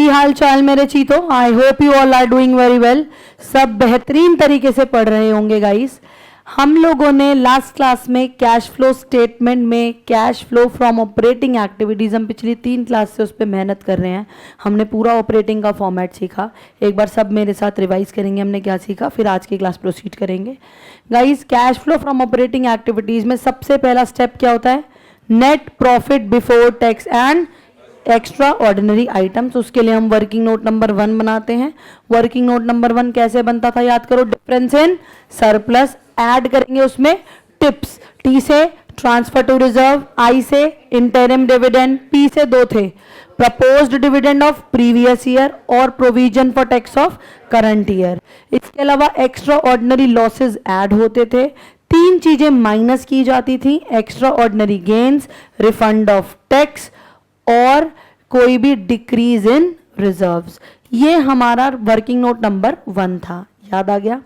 की हाल चाल मेरे चीतों? I hope you all are doing very well. सब बेहतरीन तरीके से पढ़ रहे होंगे गाइस। हम लोगों ने लास्ट क्लास में कैश फ्लो स्टेटमेंट में cash flow from operating activities, हम पिछली 3 क्लास से उस पर मेहनत कर रहे हैं। हमने पूरा ऑपरेटिंग का फॉर्मेट सीखा। एक बार सब मेरे साथ रिवाइज करेंगे हमने क्या सीखा, फिर आज की क्लास प्रोसीड करेंगे। Guys, cash flow from operating activities में सबसे पहला स्टेप क्या होता है? Net profit before tax and extra ordinary items. उसके लिए हम वर्किंग नोट नंबर 1 बनाते हैं। वर्किंग नोट नंबर 1 कैसे बनता था याद करो? डिफरेंस इन सरप्लस, ऐड करेंगे उसमें टिप्स। टी से ट्रांसफर टू रिजर्व, आई से इंटरिम डिविडेंड, पी से 2 the proposed dividend of previous year और provision for tax of current year. इसके अलावा एक्स्ट्रा ऑर्डिनरी लॉसेज ऐड होते थे। 3 चीजें माइनस की जाती थी, extra ordinary gains, refund of tax और कोई भी डिक्रीज इन रिजर्व्स। ये हमारा वर्किंग नोट नंबर 1 था। याद आ गया?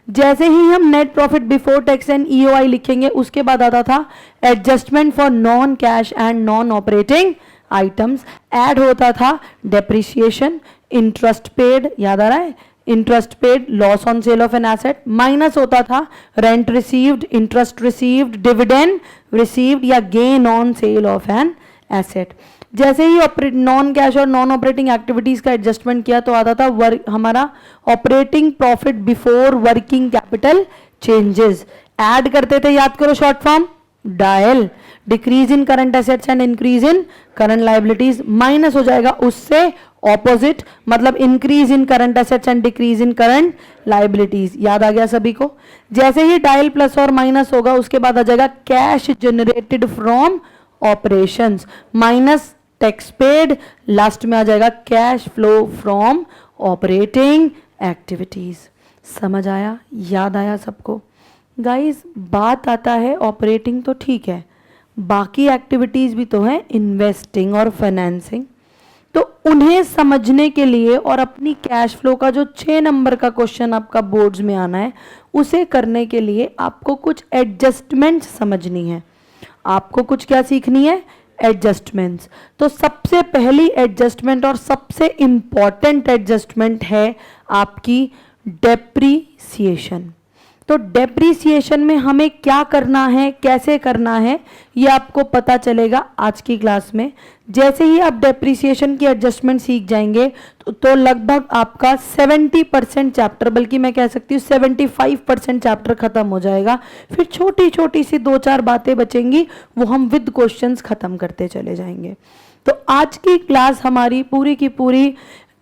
जैसे ही हम net profit before tax and EOI लिखेंगे उसके बाद आता था adjustment for non cash and non operating items. Add होता था डेप्रिसिएशन, इंटरेस्ट पेड, याद आ रहा है? Interest paid, loss on sale of an asset. Minus होता था rent received, interest received, dividend received या gain on sale of an asset. जैसे ही नॉन कैश और नॉन ऑपरेटिंग एक्टिविटीज का एडजस्टमेंट किया तो आता था हमारा operating profit before working capital changes. Add करते थे, याद करो short form dial. Decrease in current assets and increase in current liabilities. Minus हो जाएगा उससे ऑपोजिट, मतलब increase in current assets and decrease in current liabilities. याद आ गया सभी को? जैसे ही डायल प्लस और माइनस होगा उसके बाद आ जाएगा cash generated from operations minus tax paid, last में आ जाएगा cash flow from operating activities. समझ आया? याद आया सबको? गाइस, बात आता है ऑपरेटिंग तो ठीक है, बाकी एक्टिविटीज भी तो है, इन्वेस्टिंग और फाइनेंसिंग। तो उन्हें समझने के लिए और अपनी कैश फ्लो का जो 6 नंबर का क्वेश्चन आपका बोर्ड्स में आना है उसे करने के लिए आपको कुछ एडजस्टमेंट समझनी है। आपको कुछ क्या सीखनी है? एडजस्टमेंट्स। तो सबसे पहली एडजस्टमेंट और सबसे इंपॉर्टेंट एडजस्टमेंट है आपकी डेप्रीसिएशन। तो डेप्रीसिएशन में हमें क्या करना है, कैसे करना है, ये आपको पता चलेगा आज की क्लास में। जैसे ही आप डेप्रीसिएशन की एडजस्टमेंट सीख जाएंगे तो लगभग आपका 70% चैप्टर, बल्कि मैं कह सकती हूँ 75% चैप्टर खत्म हो जाएगा। फिर छोटी छोटी सी 2-4 बातें बचेंगी, वो हम विद क्वेश्चंस खत्म करते चले जाएंगे। तो आज की क्लास हमारी पूरी की पूरी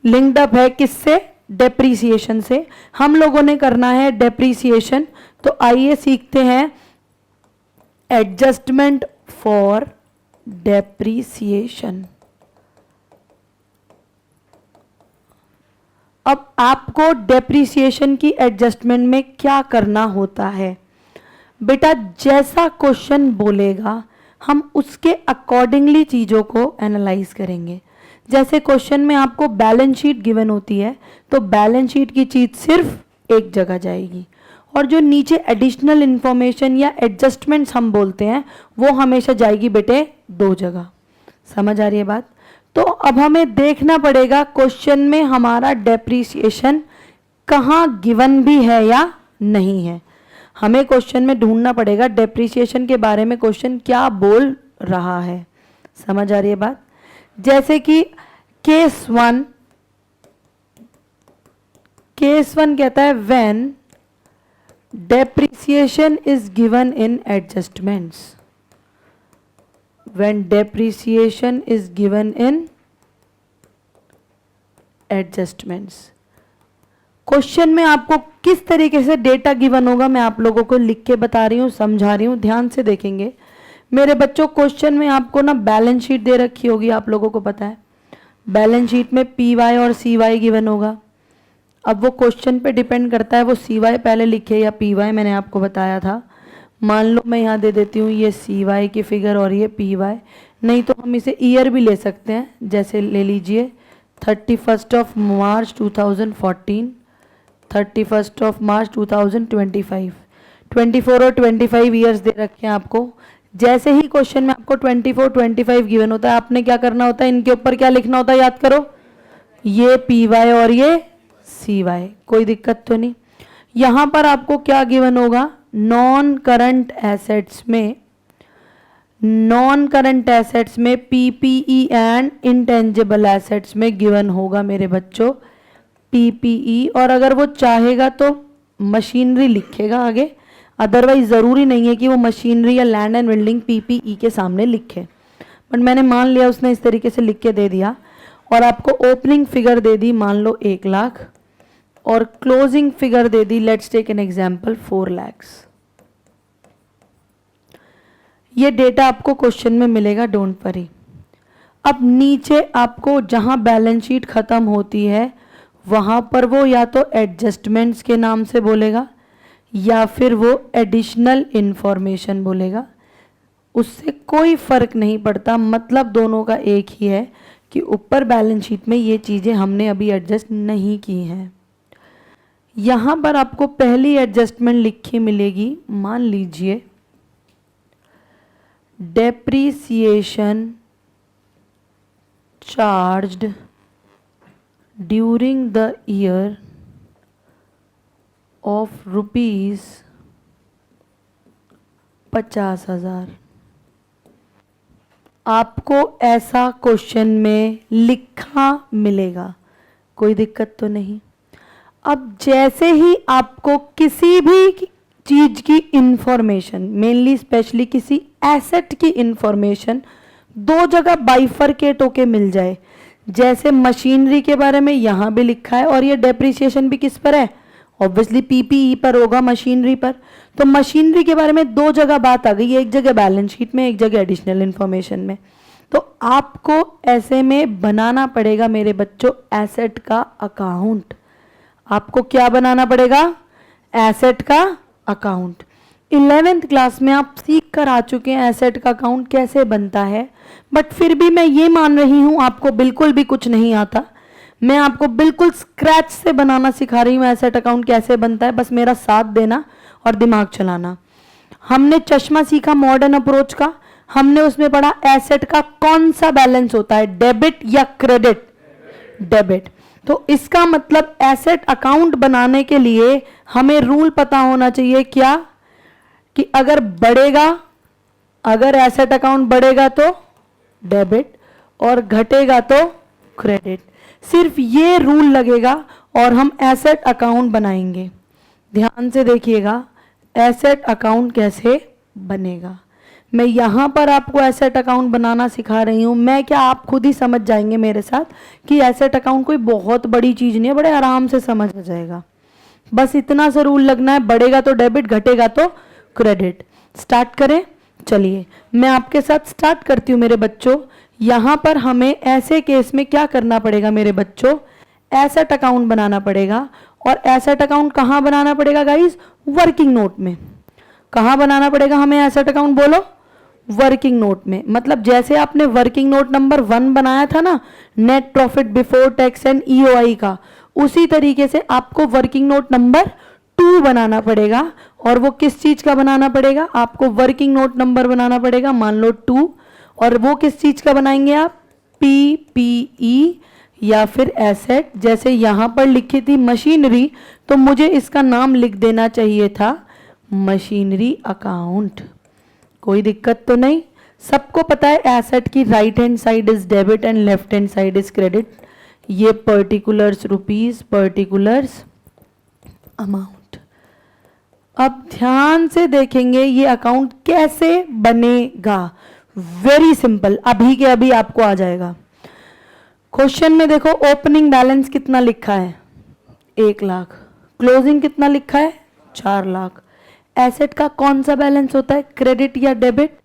लिंक्ड अप है किससे? डेप्रीसिएशन से। हम लोगों ने करना है डेप्रीसिएशन। तो आइए सीखते हैं एडजस्टमेंट फॉर डेप्रीसिएशन। अब आपको डेप्रीसिएशन की एडजस्टमेंट में क्या करना होता है? बेटा, जैसा क्वेश्चन बोलेगा हम उसके अकॉर्डिंगली चीजों को एनालाइज करेंगे। जैसे क्वेश्चन में आपको बैलेंस शीट गिवन होती है तो बैलेंस शीट की चीज सिर्फ एक जगह जाएगी और जो नीचे एडिशनल इंफॉर्मेशन या एडजस्टमेंट्स हम बोलते हैं वो हमेशा जाएगी बेटे 2 जगह। समझ आ रही है बात? तो अब हमें देखना पड़ेगा क्वेश्चन में हमारा डेप्रीसिएशन कहाँ गिवन भी है या नहीं है। हमें क्वेश्चन में ढूंढना पड़ेगा डेप्रीसिएशन के बारे में क्वेश्चन क्या बोल रहा है। समझ आ रही है बात? जैसे कि केस 1 कहता है when depreciation is given in adjustments. When depreciation is given in adjustments. Question में आपको किस तरीके से डेटा गिवन होगा मैं आप लोगों को लिख के बता रही हूं, समझा रही हूं, ध्यान से देखेंगे मेरे बच्चों। क्वेश्चन में आपको ना बैलेंस शीट दे रखी होगी, आप लोगों को पता है। बैलेंस शीट में पीवाई और सीवाई गिवन होगा। अब वो क्वेश्चन पे डिपेंड करता है वो सीवाई पहले लिखे या पीवाई, मैंने आपको बताया था। मान लो मैं यहाँ दे देती हूँ ये सीवाई की फिगर और ये पीवाई, नहीं तो हम इसे ईयर भी ले सकते हैं। जैसे ले लीजिए 31 मार्च 2014, 31 मार्च 2025, 24 और 25 ईयर्स दे रखे हैं आपको। जैसे ही क्वेश्चन में आपको 24, 25 गिवन होता है, आपने क्या करना होता है? इनके ऊपर क्या लिखना होता है? याद करो, ये पी वाई और ये सी वाई, कोई दिक्कत तो नहीं। यहां पर आपको क्या गिवन होगा, नॉन करंट एसेट्स में, नॉन करंट एसेट्स में पीपीई एंड इंटेंजिबल एसेट्स में गिवन होगा मेरे बच्चों पीपीई, और अगर वो चाहेगा तो मशीनरी लिखेगा आगे, अदरवाइज ज़रूरी नहीं है कि वो मशीनरी या लैंड एंड बिल्डिंग पीपीई के सामने लिखे, बट मैंने मान लिया उसने इस तरीके से लिख के दे दिया। और आपको ओपनिंग फिगर दे दी मान लो 1 लाख, और क्लोजिंग फिगर दे दी, let's take an example 4 lakhs। ये डेटा आपको क्वेश्चन में मिलेगा, डोंट वरी। अब नीचे आपको जहां बैलेंस शीट खत्म होती है वहां पर वो या तो एडजस्टमेंट्स के नाम से बोलेगा या फिर वो एडिशनल इंफॉर्मेशन बोलेगा, उससे कोई फर्क नहीं पड़ता, मतलब दोनों का एक ही है कि ऊपर बैलेंस शीट में ये चीज़ें हमने अभी एडजस्ट नहीं की हैं। यहाँ पर आपको पहली एडजस्टमेंट लिखी मिलेगी, मान लीजिए depreciation charged during the year of rupees 50,000। आपको ऐसा क्वेश्चन में लिखा मिलेगा, कोई दिक्कत तो नहीं। अब जैसे ही आपको किसी भी चीज की इंफॉर्मेशन, मेनली स्पेशली किसी एसेट की इंफॉर्मेशन दो जगह बाइफरकेट होके मिल जाए, जैसे मशीनरी के बारे में यहां भी लिखा है और ये डेप्रिसिएशन भी किस पर है, ऑब्वियसली पीपीई पर होगा, मशीनरी पर। तो मशीनरी के बारे में दो जगह बात आ गई, एक जगह बैलेंस शीट में, एक जगह एडिशनल इंफॉर्मेशन में। तो आपको ऐसे में बनाना पड़ेगा मेरे बच्चों एसेट का अकाउंट। आपको क्या बनाना पड़ेगा, एसेट का अकाउंट। 11th क्लास में आप सीख कर आ चुके हैं एसेट का अकाउंट कैसे बनता है, बट फिर भी मैं ये मान रही हूं आपको बिल्कुल भी कुछ नहीं आता। मैं आपको बिल्कुल स्क्रैच से बनाना सिखा रही हूँ एसेट अकाउंट कैसे बनता है, बस मेरा साथ देना और दिमाग चलाना। हमने चश्मा सीखा मॉडर्न अप्रोच का, हमने उसमें पढ़ा एसेट का कौन सा बैलेंस होता है, डेबिट या क्रेडिट, डेबिट। तो इसका मतलब एसेट अकाउंट बनाने के लिए हमें रूल पता होना चाहिए क्या, कि अगर बढ़ेगा, अगर एसेट अकाउंट बढ़ेगा तो डेबिट और घटेगा तो क्रेडिट। सिर्फ ये रूल लगेगा और हम एसेट अकाउंट बनाएंगे। ध्यान से देखिएगा एसेट अकाउंट कैसे बनेगा। मैं यहां पर आपको एसेट अकाउंट बनाना सिखा रही हूं, मैं क्या आप खुद ही समझ जाएंगे मेरे साथ कि एसेट अकाउंट कोई बहुत बड़ी चीज नहीं है, बड़े आराम से समझ आ जाएगा। बस इतना सा रूल लगना है, बढ़ेगा तो डेबिट, घटेगा तो क्रेडिट। स्टार्ट करें, चलिए मैं आपके साथ स्टार्ट करती हूं मेरे बच्चों। यहां पर हमें ऐसे केस में क्या करना पड़ेगा मेरे बच्चों, एसेट अकाउंट बनाना पड़ेगा। और एसेट अकाउंट कहां बनाना पड़ेगा गाइस, वर्किंग नोट में। कहां बनाना पड़ेगा हमें एसेट अकाउंट, बोलो, वर्किंग नोट में। मतलब जैसे आपने वर्किंग नोट नंबर 1 बनाया था ना, net profit before tax and EOI का, उसी तरीके से आपको वर्किंग नोट नंबर 2 बनाना पड़ेगा। और वो किस चीज का बनाना पड़ेगा, आपको वर्किंग नोट नंबर बनाना पड़ेगा मान लो 2, और वो किस चीज का बनाएंगे आप, पीपीई या फिर एसेट। जैसे यहां पर लिखी थी मशीनरी, तो मुझे इसका नाम लिख देना चाहिए था मशीनरी अकाउंट। कोई दिक्कत तो नहीं, सबको पता है एसेट की right hand side is debit and left hand side is credit. ये पर्टिकुलर्स रुपीज, पर्टिकुलर्स अमाउंट। अब ध्यान से देखेंगे ये अकाउंट कैसे बनेगा, वेरी सिंपल, अभी के अभी आपको आ जाएगा। क्वेश्चन में देखो ओपनिंग बैलेंस कितना लिखा है, 1 लाख, क्लोजिंग कितना लिखा है, 4 लाख। एसेट का कौन सा बैलेंस होता है, क्रेडिट या डेबिट,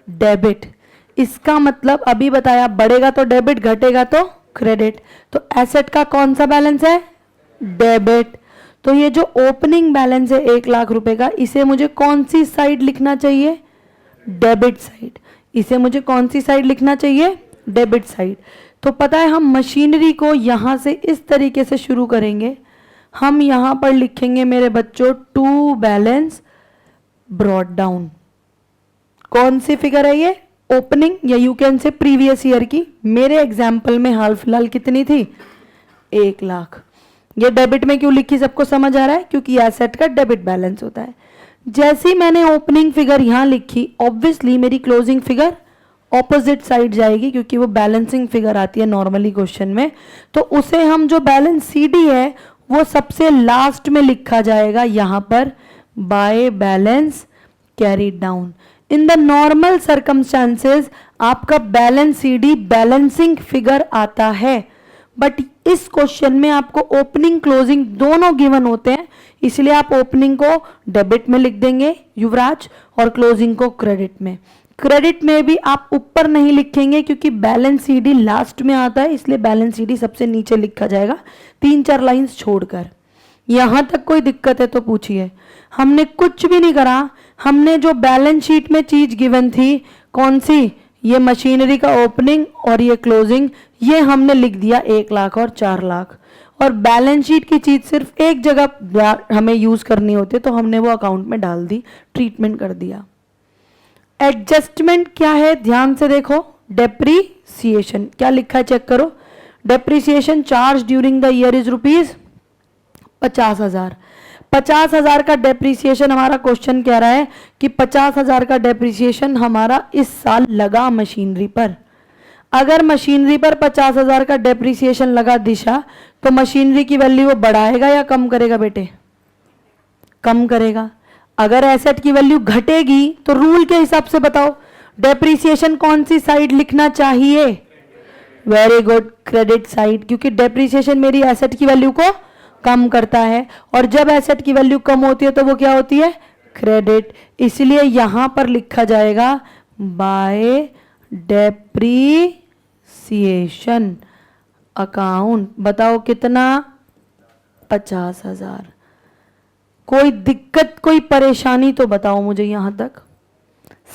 डेबिट। इसका मतलब अभी बताया, बढ़ेगा तो डेबिट, घटेगा तो क्रेडिट। तो एसेट का कौन सा बैलेंस है, डेबिट। तो ये जो ओपनिंग बैलेंस है 1 लाख रुपए का, इसे मुझे कौन सी साइड लिखना चाहिए, डेबिट साइड। इसे मुझे कौन सी साइड लिखना चाहिए, डेबिट साइड। तो पता है हम मशीनरी को यहां से इस तरीके से शुरू करेंगे। हम यहां पर लिखेंगे मेरे बच्चों टू बैलेंस ब्रॉट डाउन। कौन सी फिगर है ये, ओपनिंग या you can say previous year की। मेरे एग्जाम्पल में हाल फिलहाल कितनी थी, 1 लाख। ये डेबिट में क्यों लिखी सबको समझ आ रहा है? क्योंकि एसेट का डेबिट बैलेंस होता है। जैसे ही मैंने ओपनिंग फिगर यहां लिखी, ऑब्वियसली मेरी क्लोजिंग फिगर ऑपोजिट साइड जाएगी, क्योंकि वो बैलेंसिंग फिगर आती है नॉर्मली क्वेश्चन में। तो उसे हम जो बैलेंस सीडी है वो सबसे लास्ट में लिखा जाएगा यहां पर, by balance carried down. In the normal circumstances आपका बैलेंस सीडी बैलेंसिंग फिगर आता है, बट इस क्वेश्चन में आपको ओपनिंग क्लोजिंग दोनों गिवन होते हैं, इसलिए आप ओपनिंग को डेबिट में लिख देंगे युवराज और क्लोजिंग को क्रेडिट में। क्रेडिट में भी आप ऊपर नहीं लिखेंगे क्योंकि बैलेंस सीडी लास्ट में आता है, इसलिए बैलेंस सीडी सबसे नीचे लिखा जाएगा 3-4 लाइंस छोड़कर। यहां तक कोई दिक्कत है तो पूछिए। हमने कुछ भी नहीं करा, हमने जो बैलेंस शीट में चीज गिवन थी, कौन सी? ये मशीनरी का ओपनिंग और ये क्लोजिंग, ये हमने लिख दिया 1 लाख और 4 लाख। और बैलेंस शीट की चीज सिर्फ एक जगह हमें यूज करनी होती है, तो हमने वो अकाउंट में डाल दी, ट्रीटमेंट कर दिया। एडजस्टमेंट क्या है? ध्यान से देखो, डेप्रीसिएशन क्या लिखा है चेक करो। Depreciation charge during the year is ₹50,000। 50,000 का डेप्रीसिएशन हमारा क्वेश्चन कह रहा है कि 50,000 का डेप्रीसिएशन हमारा इस साल लगा मशीनरी पर। अगर मशीनरी पर 50,000 का डेप्रीसिएशन लगा दिशा, तो मशीनरी की वैल्यू वो बढ़ाएगा या कम करेगा बेटे? कम करेगा। अगर एसेट की वैल्यू घटेगी तो रूल के हिसाब से बताओ डेप्रीसिएशन कौन सी साइड लिखना चाहिए? वेरी गुड, क्रेडिट साइड, क्योंकि डेप्रीसिएशन मेरी एसेट की वैल्यू को कम करता है, और जब एसेट की वैल्यू कम होती है तो वो क्या होती है? क्रेडिट। इसलिए यहां पर लिखा जाएगा बाय डेप्रीसिएशन अकाउंट। बताओ कितना? 50,000। कोई दिक्कत कोई परेशानी तो बताओ मुझे, यहां तक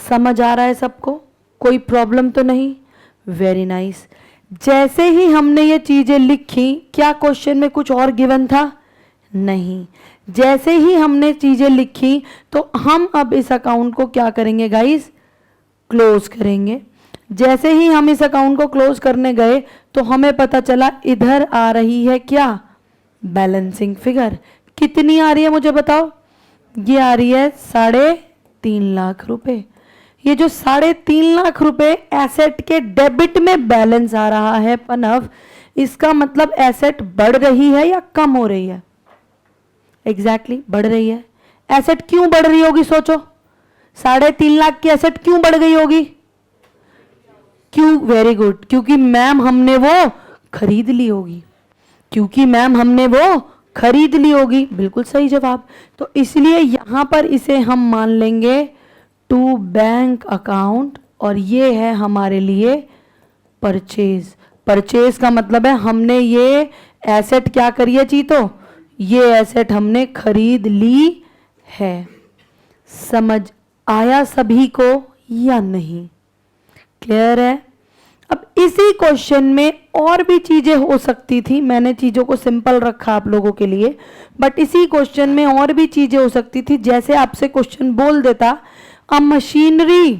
समझ आ रहा है सबको? कोई प्रॉब्लम तो नहीं? Very nice. जैसे ही हमने ये चीजें लिखी, क्या क्वेश्चन में कुछ और गिवन था? नहीं। जैसे ही हमने चीजें लिखी तो हम अब इस अकाउंट को क्या करेंगे गाइस? क्लोज करेंगे। जैसे ही हम इस अकाउंट को क्लोज करने गए तो हमें पता चला इधर आ रही है क्या? Balancing figure. कितनी आ रही है मुझे बताओ? ये आ रही है 3.5 लाख रुपए। ये जो 3.5 लाख रुपए एसेट के डेबिट में बैलेंस आ रहा है पनव, इसका मतलब एसेट बढ़ रही है या कम हो रही है? एग्जैक्टली बढ़ रही है। एसेट क्यों बढ़ रही होगी सोचो? 3.5 लाख की एसेट क्यों बढ़ गई होगी? क्यों? वेरी गुड, क्योंकि मैम हमने वो खरीद ली होगी। क्योंकि मैम हमने वो खरीद ली होगी, बिल्कुल सही जवाब। तो इसलिए यहां पर इसे हम मान लेंगे टू बैंक अकाउंट, और ये है हमारे लिए परचेज। परचेज का मतलब है हमने ये एसेट क्या करी है चीतो? ये एसेट हमने खरीद ली है। समझ आया सभी को या नहीं? क्लियर है? अब इसी क्वेश्चन में और भी चीजें हो सकती थी, मैंने चीजों को सिंपल रखा आप लोगों के लिए, बट इसी क्वेश्चन में और भी चीजें हो सकती थी। जैसे आपसे क्वेश्चन बोल देता अ मशीनरी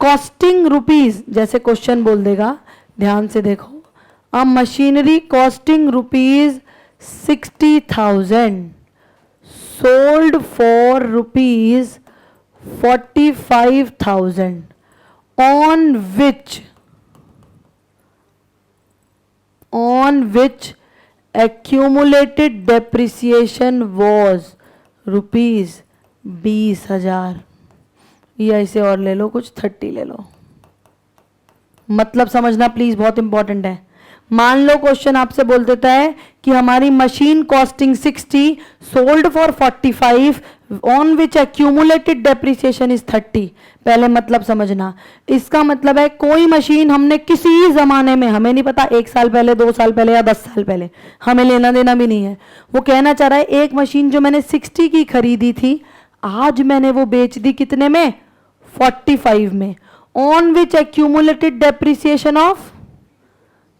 कॉस्टिंग रुपीज, जैसे क्वेश्चन बोल देगा, ध्यान से देखो, अ machinery costing rupees 60,000 sold for rupees 45,000 on which accumulated depreciation was ₹20,000, या इसे और ले लो, कुछ 30 ले लो। मतलब समझना प्लीज, बहुत इंपॉर्टेंट है। मान लो क्वेश्चन आपसे बोल देता है कि हमारी machine costing 60, sold for 45, on which accumulated depreciation is 30। पहले मतलब समझना, इसका मतलब है कोई मशीन हमने किसी जमाने में, हमें नहीं पता 1 साल पहले, 2 साल पहले या 10 साल पहले, हमें लेना देना भी नहीं है। वो कहना चाह रहा है एक मशीन जो मैंने 60 की खरीदी थी, आज मैंने वो बेच दी कितने में? 45 में। On which accumulated depreciation of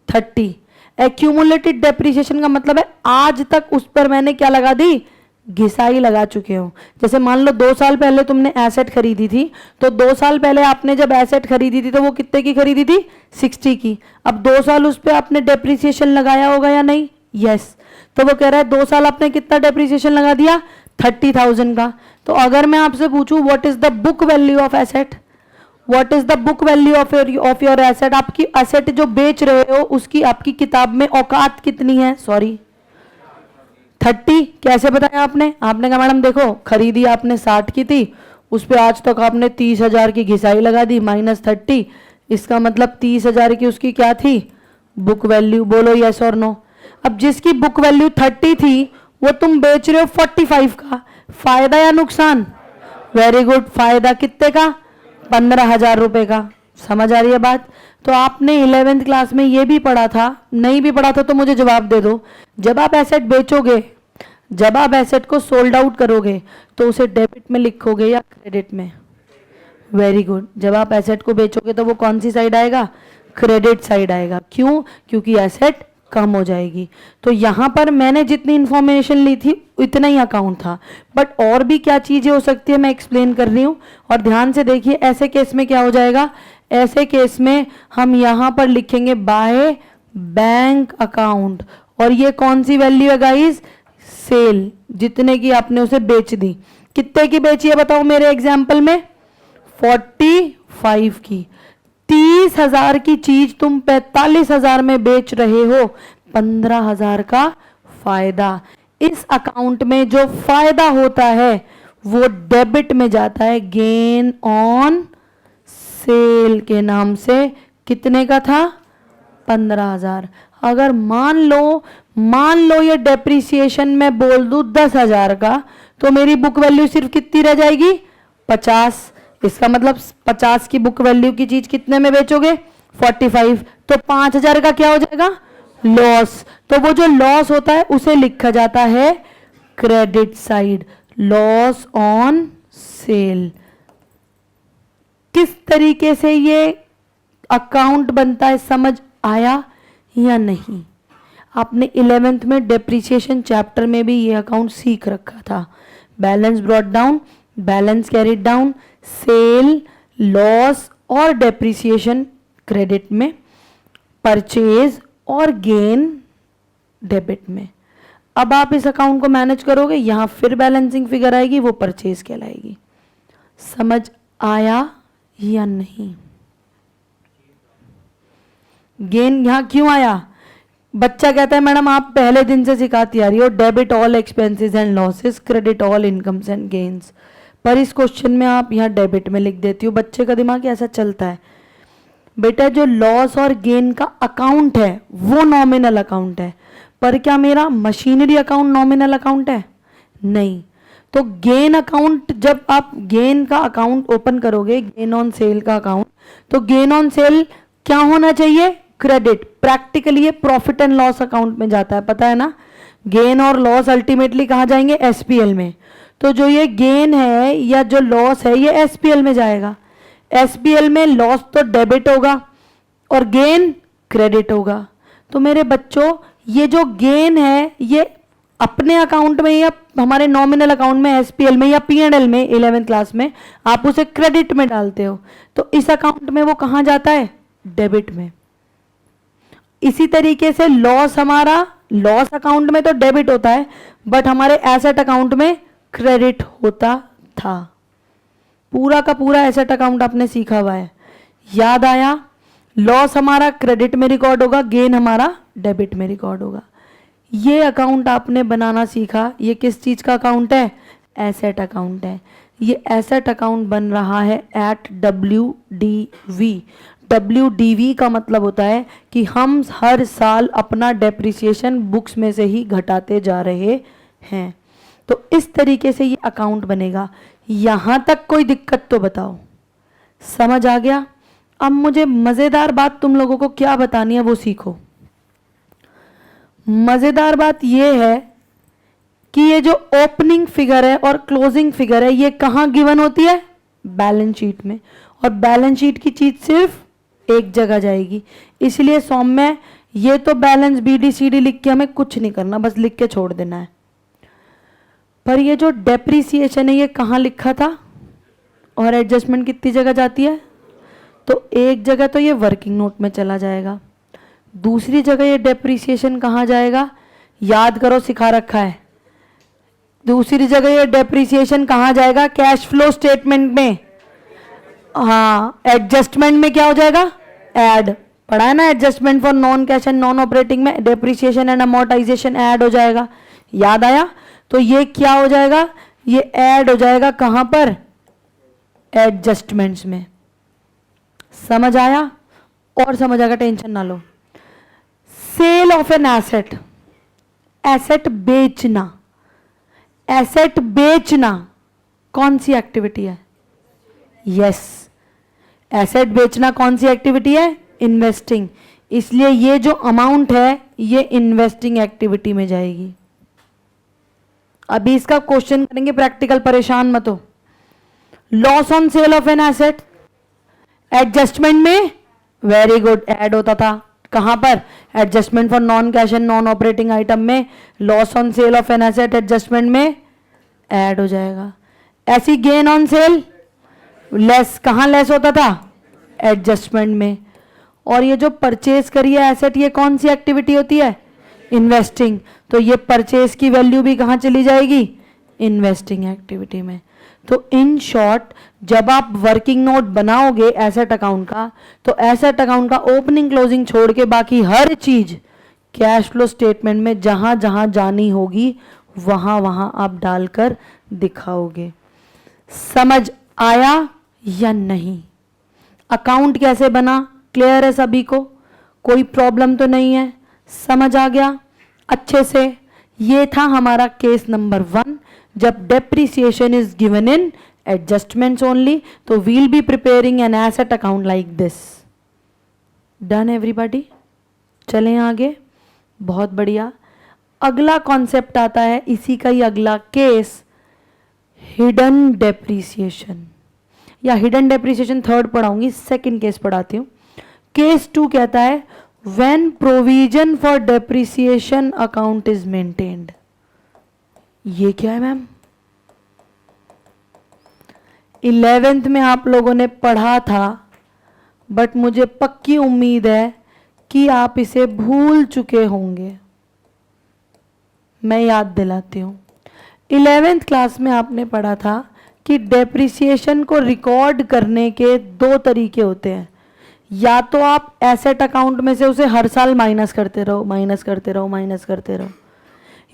30। Accumulated depreciation का मतलब है आज तक उस पर मैंने क्या लगा दी? घिसाई लगा चुके हो। जैसे मान लो 2 साल पहले तुमने एसेट खरीदी थी, तो 2 साल पहले आपने जब एसेट खरीदी थी तो वो कितने की खरीदी थी? 60 की। अब 2 साल उस पर आपने डेप्रिसिएशन लगाया होगा या नहीं? यस। तो वो कह रहा है 2 साल आपने कितना डेप्रिसिएशन लगा दिया? 30,000 का। तो अगर मैं आपसे पूछूं what is the book value of asset, what is the book value of your asset, आपकी एसेट जो बेच रहे हो उसकी आपकी किताब में औकात कितनी है? सॉरी 30। कैसे बताया आपने? आपने कहा मैडम देखो खरीदी आपने 60 की थी, उस पर आज तक आपने 30,000 की घिसाई लगा दी -30, इसका मतलब 30,000 की उसकी क्या थी? Book value. बोलो यस और नो। अब जिसकी बुक वैल्यू 30 थी वो तुम बेच रहे हो 45 का, फायदा या नुकसान? वेरी गुड, फायदा कितने का? 15,000 रुपए का। समझ आ रही है बात? तो आपने 11th क्लास में ये भी पढ़ा था, नहीं भी पढ़ा था तो मुझे जवाब दे दो। जब आप एसेट बेचोगे, जब आप एसेट को सोल्ड आउट करोगे तो उसे डेबिट में लिखोगे या क्रेडिट में? Very good. जब आप एसेट को बेचोगे तो वो कौन सी साइड आएगा? क्रेडिट साइड आएगा। क्यों? क्योंकि एसेट कम हो जाएगी। तो यहां पर मैंने जितनी इंफॉर्मेशन ली थी इतना ही अकाउंट था, बट और भी क्या चीजें हो सकती है मैं एक्सप्लेन कर रही हूं। और ध्यान से देखिए, ऐसे केस में क्या हो जाएगा? ऐसे केस में हम यहां पर लिखेंगे बाय बैंक अकाउंट, और ये कौन सी वैल्यू है गाइस? सेल, जितने की आपने उसे बेच दी। कितने की बेची है बताओ मेरे एग्जाम्पल में? 45 की। 30,000 की चीज तुम 45,000 में बेच रहे हो, 15,000 का फायदा। इस अकाउंट में जो फायदा होता है वो डेबिट में जाता है, गेन ऑन सेल के नाम से। कितने का था? 15,000। अगर मान लो ये डेप्रिसिएशन में बोल दूं 10,000 का, तो मेरी बुक वैल्यू सिर्फ कितनी रह जाएगी? 50। इसका मतलब 50 की बुक वैल्यू की चीज कितने में बेचोगे? 45। तो 5,000 का क्या हो जाएगा? लॉस। तो वो जो लॉस होता है उसे लिखा जाता है credit side, loss on cell. किस तरीके से ये अकाउंट बनता है समझ आया या नहीं? आपने 11th में डेप्रिसिएशन चैप्टर में भी ये अकाउंट सीख रखा था। Balance brought down, balance carried down, sale, loss और डेप्रिसिएशन क्रेडिट में, परचेज और गेन डेबिट में। अब आप इस अकाउंट को मैनेज करोगे, यहां फिर बैलेंसिंग फिगर आएगी, वो परचेज कहलाएगी। समझ आया या नहीं? गेन यहां क्यों आया? बच्चा कहता है मैडम आप पहले दिन से सिखाती आ रही हो debit all expenses and losses, credit all incomes and gains, पर इस क्वेश्चन में आप यहाँ डेबिट में लिख देती हो। बच्चे का दिमाग ऐसा चलता है। बेटा जो लॉस और गेन का अकाउंट है वो नॉमिनल अकाउंट है, पर क्या मेरा मशीनरी अकाउंट नॉमिनल अकाउंट है? नहीं। तो गेन अकाउंट, जब आप गेन का अकाउंट ओपन करोगे, गेन ऑन सेल का अकाउंट, तो गेन ऑन सेल क्या होना चाहिए? क्रेडिट। प्रैक्टिकली ये प्रॉफिट एंड लॉस अकाउंट में जाता है, पता है ना? गेन और लॉस अल्टीमेटली कहाँ जाएंगे? एसपीएल में। तो जो ये गेन है या जो लॉस है ये एसपीएल में जाएगा। एसपीएल में लॉस तो डेबिट होगा और गेन क्रेडिट होगा। तो मेरे बच्चों ये जो गेन है ये अपने अकाउंट में या हमारे नॉमिनल अकाउंट में, एसपीएल में या पीएनएल में 11th क्लास में आप उसे क्रेडिट में डालते हो, तो इस अकाउंट में वो कहाँ जाता है? डेबिट में। इसी तरीके से लॉस, हमारा लॉस अकाउंट में तो डेबिट होता है, बट हमारे एसेट अकाउंट में क्रेडिट होता था। पूरा का पूरा एसेट अकाउंट आपने सीखा हुआ है, याद आया? लॉस हमारा क्रेडिट में रिकॉर्ड होगा, गेन हमारा डेबिट में रिकॉर्ड होगा। ये अकाउंट आपने बनाना सीखा। ये किस चीज का अकाउंट है? एसेट अकाउंट है। ये एसेट अकाउंट बन रहा है एट WDV। WDV का मतलब होता है कि हम हर साल अपना डेप्रिसिएशन बुक्स में से ही घटाते जा रहे हैं। तो इस तरीके से ये अकाउंट बनेगा। यहां तक कोई दिक्कत तो बताओ? समझ आ गया? अब मुझे मजेदार बात तुम लोगों को क्या बतानी है वो सीखो। मजेदार बात ये है कि ये जो ओपनिंग फिगर है और क्लोजिंग फिगर है ये कहां गिवन होती है? बैलेंस शीट में। और बैलेंस शीट की चीज सिर्फ एक जगह जाएगी। इसलिए सौम्य ये तो बैलेंस BDCD लिख के हमें कुछ नहीं करना, बस लिख के छोड़ देना है। पर ये जो डेप्रिसिएशन है ये कहाँ लिखा था और एडजस्टमेंट कितनी जगह जाती है? तो एक जगह तो ये वर्किंग नोट में चला जाएगा, दूसरी जगह ये डेप्रिसिएशन कहाँ जाएगा? याद करो, सिखा रखा है। दूसरी जगह ये डेप्रिसिएशन कहाँ जाएगा? कैश फ्लो स्टेटमेंट में। हाँ, एडजस्टमेंट में क्या हो जाएगा? ऐड। पढ़ा है ना, adjustment for non cash and non operating में डेप्रिसिएशन एंड अमोर्टाइजेशन ऐड हो जाएगा। याद आया? तो ये क्या हो जाएगा? ये ऐड हो जाएगा कहां पर? एडजस्टमेंट्स में। समझ आया? और समझ आएगा, टेंशन ना लो। Sale of an asset, asset बेचना। एसेट बेचना कौन सी एक्टिविटी है? यस, एसेट बेचना कौन सी एक्टिविटी है? इन्वेस्टिंग। इसलिए ये जो अमाउंट है ये इन्वेस्टिंग एक्टिविटी में जाएगी। अभी इसका क्वेश्चन करेंगे प्रैक्टिकल, परेशान मत हो। Loss on sale of an asset adjustment में, वेरी गुड, ऐड होता था। कहां पर? Adjustment for non cash and non operating item में loss on sale of an asset adjustment में ऐड हो जाएगा। ऐसी गेन ऑन सेल लेस, कहां लेस होता था? एडजस्टमेंट में। और ये जो परचेज करी है एसेट, ये कौन सी एक्टिविटी होती है? इन्वेस्टिंग। तो ये परचेज की वैल्यू भी कहां चली जाएगी? इन्वेस्टिंग एक्टिविटी में। तो इन शॉर्ट, जब आप वर्किंग नोट बनाओगे एसेट अकाउंट का, तो एसेट अकाउंट का ओपनिंग क्लोजिंग छोड़ के बाकी हर चीज कैश फ्लो स्टेटमेंट में जहां जहां जानी होगी वहां वहां आप डालकर दिखाओगे। समझ आया या नहीं? अकाउंट कैसे बना, क्लियर है सभी को? कोई प्रॉब्लम तो नहीं है? समझ आ गया अच्छे से? ये था हमारा केस नंबर 1, जब depreciation is given in adjustments only, तो we'll be preparing an asset account like this. Done everybody? चलें आगे। बहुत बढ़िया। अगला कॉन्सेप्ट आता है, इसी का ही अगला केस, हिडन डेप्रिसिएशन, या हिडन डेप्रिसिएशन थर्ड पढ़ाऊंगी, सेकंड केस पढ़ाती हूं। केस 2 कहता है when provision for depreciation account is maintained. ये क्या है मैम? 11th में आप लोगों ने पढ़ा था, बट मुझे पक्की उम्मीद है कि आप इसे भूल चुके होंगे। मैं याद दिलाती हूं। 11th क्लास में आपने पढ़ा था कि डेप्रिसिएशन को रिकॉर्ड करने के 2 तरीके होते हैं। या तो आप एसेट अकाउंट में से उसे हर साल माइनस करते रहो, माइनस करते रहो, माइनस करते रहो,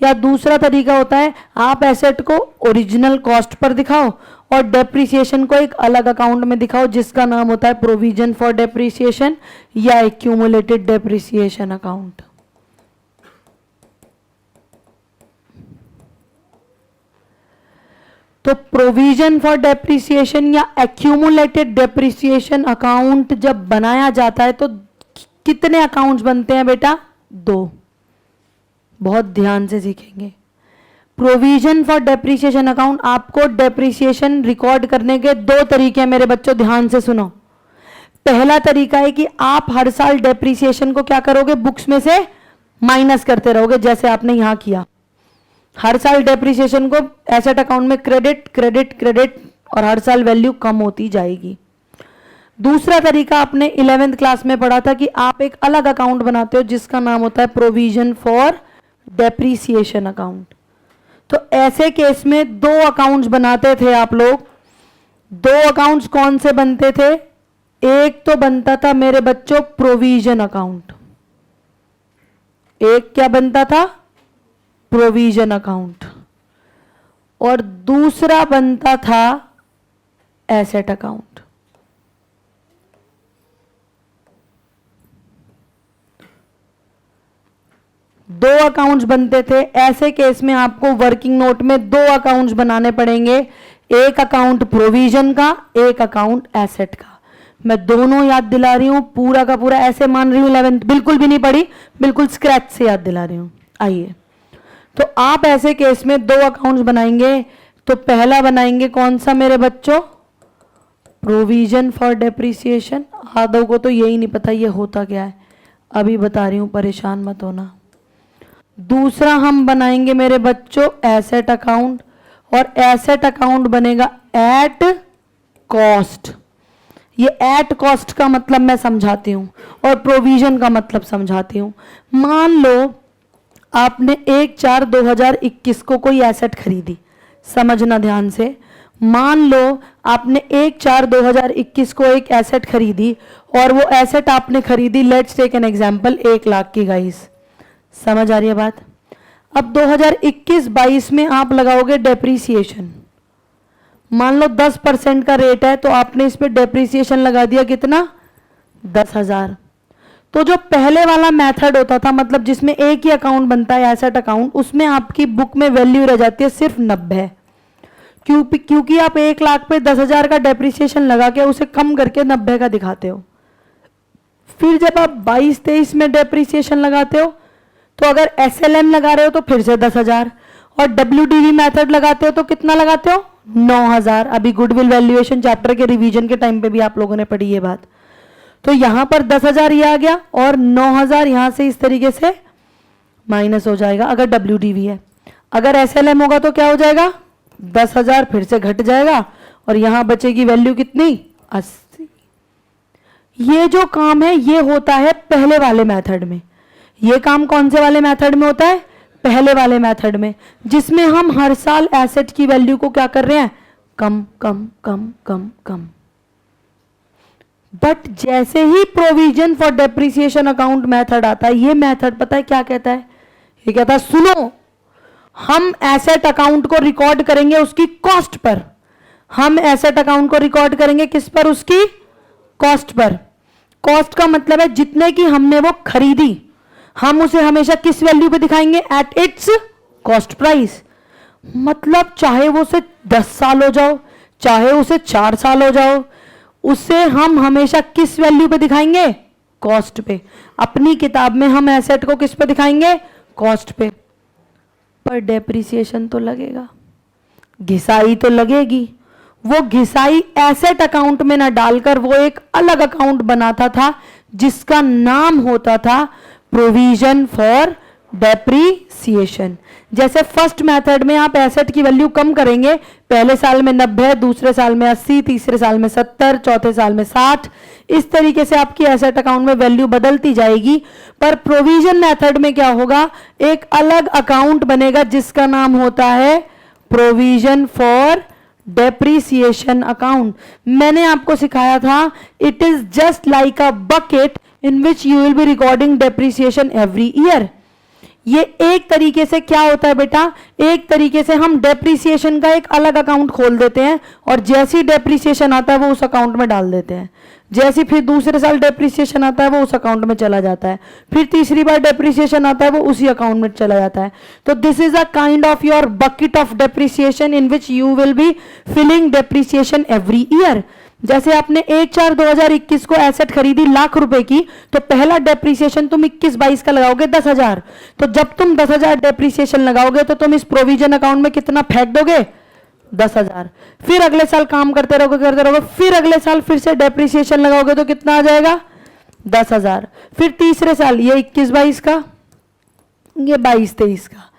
या दूसरा तरीका होता है आप एसेट को ओरिजिनल कॉस्ट पर दिखाओ और डेप्रिसिएशन को एक अलग अकाउंट में दिखाओ जिसका नाम होता है प्रोविजन फॉर डेप्रिसिएशन या एक्यूमुलेटेड डेप्रिसिएशन अकाउंट। तो प्रोविजन फॉर डेप्रिसिएशन या एक्यूमुलेटेड डेप्रिसिएशन अकाउंट जब बनाया जाता है तो कितने अकाउंट्स बनते हैं बेटा? 2। बहुत ध्यान से सीखेंगे। प्रोविजन फॉर डेप्रिसिएशन अकाउंट, आपको डेप्रिसिएशन रिकॉर्ड करने के 2 तरीके हैं मेरे बच्चों, ध्यान से सुनो। पहला तरीका है कि आप हर साल डेप्रिसिएशन को क्या करोगे? बुक्स में से माइनस करते रहोगे, जैसे आपने यहां किया। हर साल डेप्रिसिएशन को एसेट अकाउंट में क्रेडिट क्रेडिट क्रेडिट, और हर साल वैल्यू कम होती जाएगी। दूसरा तरीका आपने 11th क्लास में पढ़ा था कि आप एक अलग अकाउंट बनाते हो जिसका नाम होता है प्रोविजन फॉर डेप्रिसिएशन अकाउंट। तो ऐसे केस में 2 अकाउंट्स बनाते थे आप लोग। 2 अकाउंट्स कौन से बनते थे? एक तो बनता था मेरे बच्चों प्रोविजन अकाउंट, एक क्या बनता था? प्रोविजन अकाउंट, और दूसरा बनता था एसेट अकाउंट। दो अकाउंट्स बनते थे। ऐसे केस में आपको वर्किंग नोट में 2 अकाउंट्स बनाने पड़ेंगे, एक अकाउंट प्रोविजन का, एक अकाउंट एसेट का। मैं दोनों याद दिला रही हूं, पूरा का पूरा ऐसे मान रही हूं 11th बिल्कुल भी नहीं पढ़ी, बिल्कुल स्क्रैच से याद दिला रही हूं। आइए, तो आप ऐसे केस में 2 अकाउंट्स बनाएंगे। तो पहला बनाएंगे कौन सा मेरे बच्चों? Provision for depreciation. आधों को तो यही नहीं पता ये होता क्या है, अभी बता रही हूं, परेशान मत होना। दूसरा हम बनाएंगे मेरे बच्चों एसेट अकाउंट, और एसेट अकाउंट बनेगा एट कॉस्ट। ये एट कॉस्ट का मतलब मैं समझाती हूं और प्रोविजन का मतलब समझाती हूं। मान लो आपने 1/4/2021 को कोई एसेट खरीदी, समझना ध्यान से। मान लो आपने 1/4/2021 को एक एसेट खरीदी और वो एसेट आपने खरीदी, let's take an example, 1 lakh की गाइस। समझ आ रही है बात? अब 2021-22 में आप लगाओगे डेप्रीसिएशन। मान लो 10% का रेट है तो आपने इस पे डेप्रीसिएशन लगा दिया, कितना? 10,000। तो जो पहले वाला मेथड होता था, मतलब जिसमें एक ही अकाउंट बनता है एसेट अकाउंट, उसमें आपकी बुक में वैल्यू रह जाती है सिर्फ 90। क्योंकि आप 1 लाख पे 10,000 का डेप्रीसिएशन लगा के उसे कम करके 90 का दिखाते हो। फिर जब आप 22-23 में डेप्रीसिएशन लगाते हो तो अगर SLM लगा रहे हो तो फिर से 10,000, और WDV मेथड लगाते हो तो कितना लगाते हो? 9,000। अभी गुडविल वैल्यूएशन चैप्टर के रिवीजन के टाइम पे भी आप लोगों ने पढ़ी ये बात। तो यहां पर 10,000 ये आ गया और 9,000 यहां से इस तरीके से माइनस हो जाएगा अगर WDV है। अगर SLM होगा तो क्या हो जाएगा? 10,000 फिर से घट जाएगा और यहां बचेगी वैल्यू कितनी? 80। ये जो काम है ये होता है पहले वाले मेथड में। ये काम कौन से वाले मेथड में होता है? पहले वाले मेथड में, जिसमें हम हर साल एसेट की वैल्यू को क्या कर रहे हैं? कम कम कम कम कम। बट जैसे ही provision for depreciation account method आता है, ये मेथड पता है क्या कहता है? ये कहता है सुनो, हम एसेट अकाउंट को रिकॉर्ड करेंगे उसकी कॉस्ट पर। हम एसेट अकाउंट को रिकॉर्ड करेंगे किस पर? उसकी कॉस्ट पर। कॉस्ट का मतलब है जितने की हमने वो खरीदी, हम उसे हमेशा किस वैल्यू पे दिखाएंगे? At its cost price. मतलब चाहे वो उसे 10 साल हो जाओ, चाहे उसे 4 साल हो जाओ, उसे हम हमेशा किस वैल्यू पे दिखाएंगे? कॉस्ट पे। अपनी किताब में हम एसेट को किस पे दिखाएंगे? कॉस्ट पे। पर डेप्रिसिएशन तो लगेगा, घिसाई तो लगेगी। वो घिसाई एसेट अकाउंट में ना डालकर वो एक अलग अकाउंट बनाता था जिसका नाम होता था प्रोविजन फॉर डेप्रीसिएशन। जैसे फर्स्ट मेथड में आप एसेट की वैल्यू कम करेंगे, पहले साल में 90, दूसरे साल में 80, तीसरे साल में 70, चौथे साल में 60, इस तरीके से आपकी एसेट अकाउंट में वैल्यू बदलती जाएगी। पर प्रोविजन मेथड में क्या होगा? एक अलग अकाउंट बनेगा जिसका नाम होता है प्रोविजन फॉर डेप्रीसिएशन अकाउंट। मैंने आपको सिखाया था it is just like a bucket in which you will be recording depreciation every year। ये एक तरीके से क्या होता है बेटा? एक तरीके से हम डेप्रीसिएशन का एक अलग अकाउंट खोल देते हैं और जैसी डेप्रीसिएशन आता है वो उस अकाउंट में डाल देते हैं। जैसी फिर दूसरे साल डेप्रीसिएशन आता है वो उस अकाउंट में चला जाता है, फिर तीसरी बार डेप्रीसिएशन आता है वो उसी अकाउंट में चला जाता है। तो this is a kind of your bucket of depreciation in which you will be filling depreciation every year. जैसे आपने 1/4/2021 को एसेट खरीदी लाख रुपए की, तो पहला डेप्रीसिएशन तुम 21-22 का लगाओगे 10,000। तो जब तुम 10,000 डेप्रीसिएशन लगाओगे तो तुम इस प्रोविजन अकाउंट में कितना फेंक दोगे? 10,000। फिर अगले साल काम करते रहोगे, फिर अगले साल फिर से डेप्रीसिएशन लगाओगे तो कितना आ जाएगा? 10,000। फिर तीसरे साल ये 21-22 का, ये 22-23 का,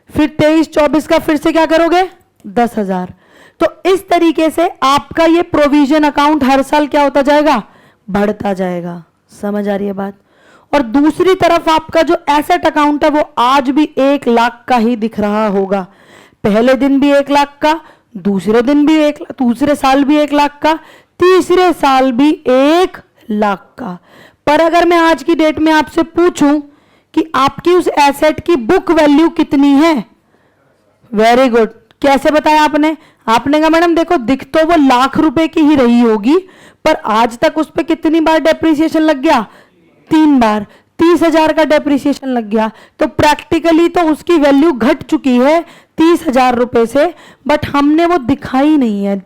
फिर 23-24 का फिर से क्या करोगे? 10,000। तो इस तरीके से आपका ये प्रोविजन अकाउंट हर साल क्या होता जाएगा? बढ़ता जाएगा। समझ आ रही है बात? और दूसरी तरफ आपका जो एसेट अकाउंट है वो आज भी 1 लाख का ही दिख रहा होगा। पहले दिन भी 1 लाख का, दूसरे दिन भी दूसरे साल भी 1 लाख का, तीसरे साल भी 1 लाख का। पर अगर मैं आज की डेट में आपसे पूछूं कि आपकी उस एसेट की बुक वैल्यू कितनी है? Very good. कैसे बताया आपने? आपने कहा मैडम देखो दिख तो वो लाख रुपए की ही रही होगी, पर आज तक उस पर कितनी बार डेप्रिसिएशन लग गया? 3 बार। 30,000 का डेप्रिसिएशन लग गया, तो प्रैक्टिकली तो उसकी वैल्यू घट चुकी है 30,000 रुपए से। बट हमने वो दिखाई नहीं है,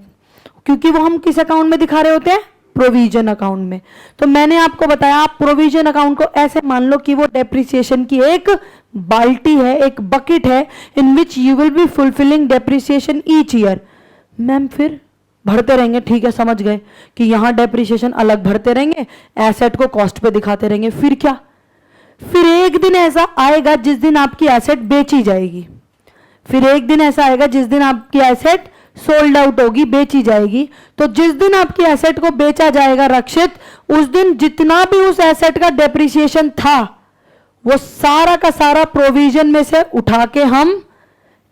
क्योंकि वो हम किस अकाउंट में दिखा रहे होते हैं? प्रोविजन अकाउंट में। तो मैंने आपको बताया आप प्रोविजन अकाउंट को ऐसे मान लो कि वो डेप्रिसिएशन की एक बाल्टी है, एक बकेट है, in which you will be fulfilling depreciation each year. Ma'am फिर बढ़ते रहेंगे, ठीक है समझ गए कि यहां डेप्रिसिएशन अलग बढ़ते रहेंगे, एसेट को कॉस्ट पे दिखाते रहेंगे। फिर क्या? फिर एक दिन ऐसा आएगा जिस दिन आपकी एसेट बेची जाएगी, फिर एक दिन ऐसा आएगा जिस दिन आपकी एसेट सोल्ड आउट होगी, बेची जाएगी। तो जिस दिन आपकी एसेट को बेचा जाएगा रक्षित, उस दिन जितना भी उस एसेट का डेप्रिसिएशन था वो सारा का सारा प्रोविजन में से उठा के हम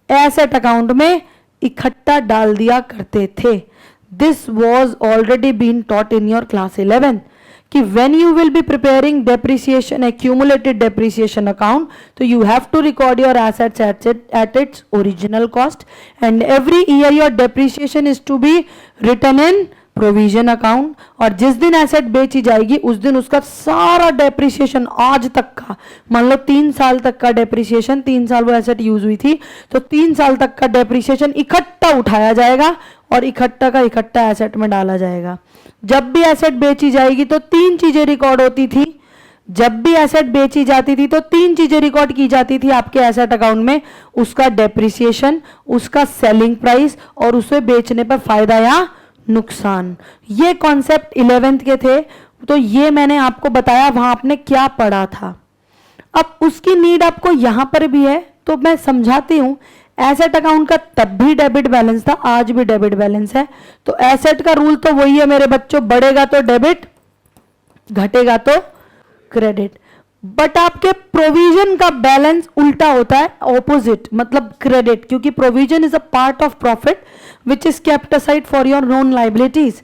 एसेट अकाउंट में इकट्ठा डाल दिया करते थे। This was already been taught in your class 11 कि when you will be preparing depreciation accumulated depreciation account, तो you have to record your assets at its original cost, and every year your depreciation is to be written in provision account। और जिस दिन asset बेची जाएगी उस दिन उसका सारा डेप्रिसिएशन आज तक का, मान लो 3 साल तक का डेप्रिसिएशन, 3 साल वो एसेट यूज हुई थी, तो 3 साल तक का डेप्रिसिएशन इकट्ठा उठाया जाएगा और इकट्ठा का इकट्ठा एसेट में डाला जाएगा। जब भी एसेट बेची जाएगी तो 3 चीजें रिकॉर्ड होती थी। जब भी एसेट बेची जाती थी तो 3 चीजें रिकॉर्ड की जाती थी आपके एसेट अकाउंट में, उसका डेप्रिसिएशन, उसका सेलिंग प्राइस और उसे बेचने पर फायदा या नुकसान। ये कॉन्सेप्ट 11th के थे, तो ये मैंने आपको बताया वहां आपने क्या पढ़ा था। अब उसकी नीड आपको यहां पर भी है, तो मैं समझाती हूं। एसेट अकाउंट का तब भी डेबिट बैलेंस था, आज भी डेबिट बैलेंस है। तो एसेट का रूल तो वही है मेरे बच्चों, बढ़ेगा तो डेबिट, घटेगा तो क्रेडिट। बट आपके प्रोविजन का बैलेंस उल्टा होता है, ऑपोजिट, मतलब क्रेडिट, क्योंकि provision is a part of profit which is kept aside for your known liabilities.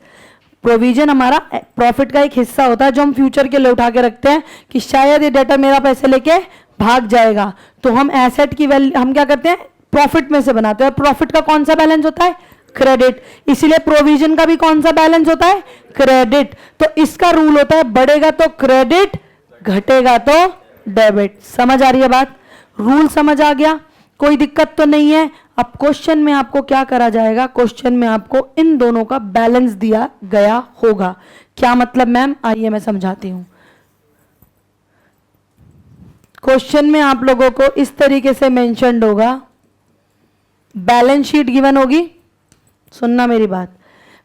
Provision हमारा प्रॉफिट का एक हिस्सा होता है जो हम फ्यूचर के लिए उठा के रखते हैं कि शायद ये डेटर मेरा पैसे लेके भाग जाएगा, तो हम एसेट की वैल्यू हम क्या करते हैं, प्रॉफिट में से बनाते हैं। प्रॉफिट का कौन सा बैलेंस होता है, क्रेडिट। इसीलिए प्रोविजन का भी कौन सा बैलेंस होता है, क्रेडिट। तो इसका रूल होता है बढ़ेगा तो क्रेडिट, घटेगा तो डेबिट। समझ आ रही है बात, रूल समझ आ गया, कोई दिक्कत तो नहीं है। अब क्वेश्चन में आपको क्या करा जाएगा, क्वेश्चन में आपको इन दोनों का बैलेंस दिया गया होगा। क्या मतलब मैम, आइए मैं समझाती हूं। क्वेश्चन में आप लोगों को इस तरीके से मेंशन्ड होगा, बैलेंस शीट गिवन होगी, सुनना मेरी बात,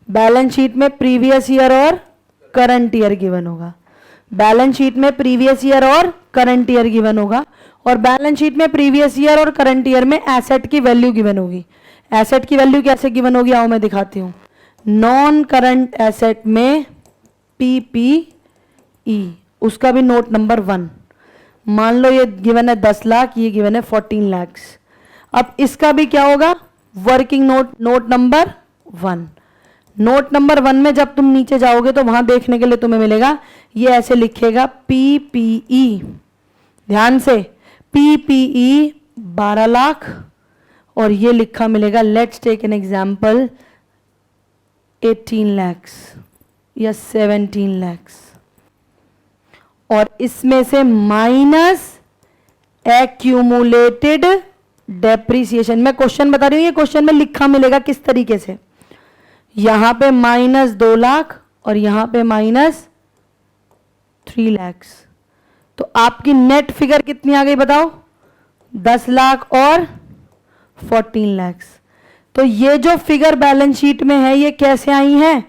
बैलेंस शीट में प्रीवियस ईयर और करंट ईयर गिवन होगा, बैलेंस शीट में प्रीवियस ईयर और करंट ईयर गिवन होगा, और बैलेंस शीट में प्रीवियस ईयर और करंट ईयर में एसेट की वैल्यू गिवन होगी। एसेट की वैल्यू कैसे गिवन होगी, आओ मैं दिखाती हूं। नॉन करंट एसेट में PPE, उसका भी नोट नंबर 1, मान लो ये गिवन है 10 लाख, ये गिवन है 14 लाख। अब इसका भी क्या होगा, working note, note number 1। Note number 1 में जब तुम नीचे जाओगे तो वहां देखने के लिए तुम्हें मिलेगा, ये ऐसे लिखेगा PPE, ध्यान से, PPE 12 लाख, और ये लिखा मिलेगा, let's take an example, 18 lakh या 17 लाख, और इसमें से माइनस एक्यूमुलेटेड डेप्रिसिएशन। मैं क्वेश्चन बता रही हूं, ये क्वेश्चन में लिखा मिलेगा किस तरीके से, यहां पे -2 लाख और यहां पे -3 लाख। तो आपकी नेट फिगर कितनी आ गई बताओ, 10 लाख और 14 लाख। तो ये जो फिगर बैलेंस शीट में है ये कैसे आई है,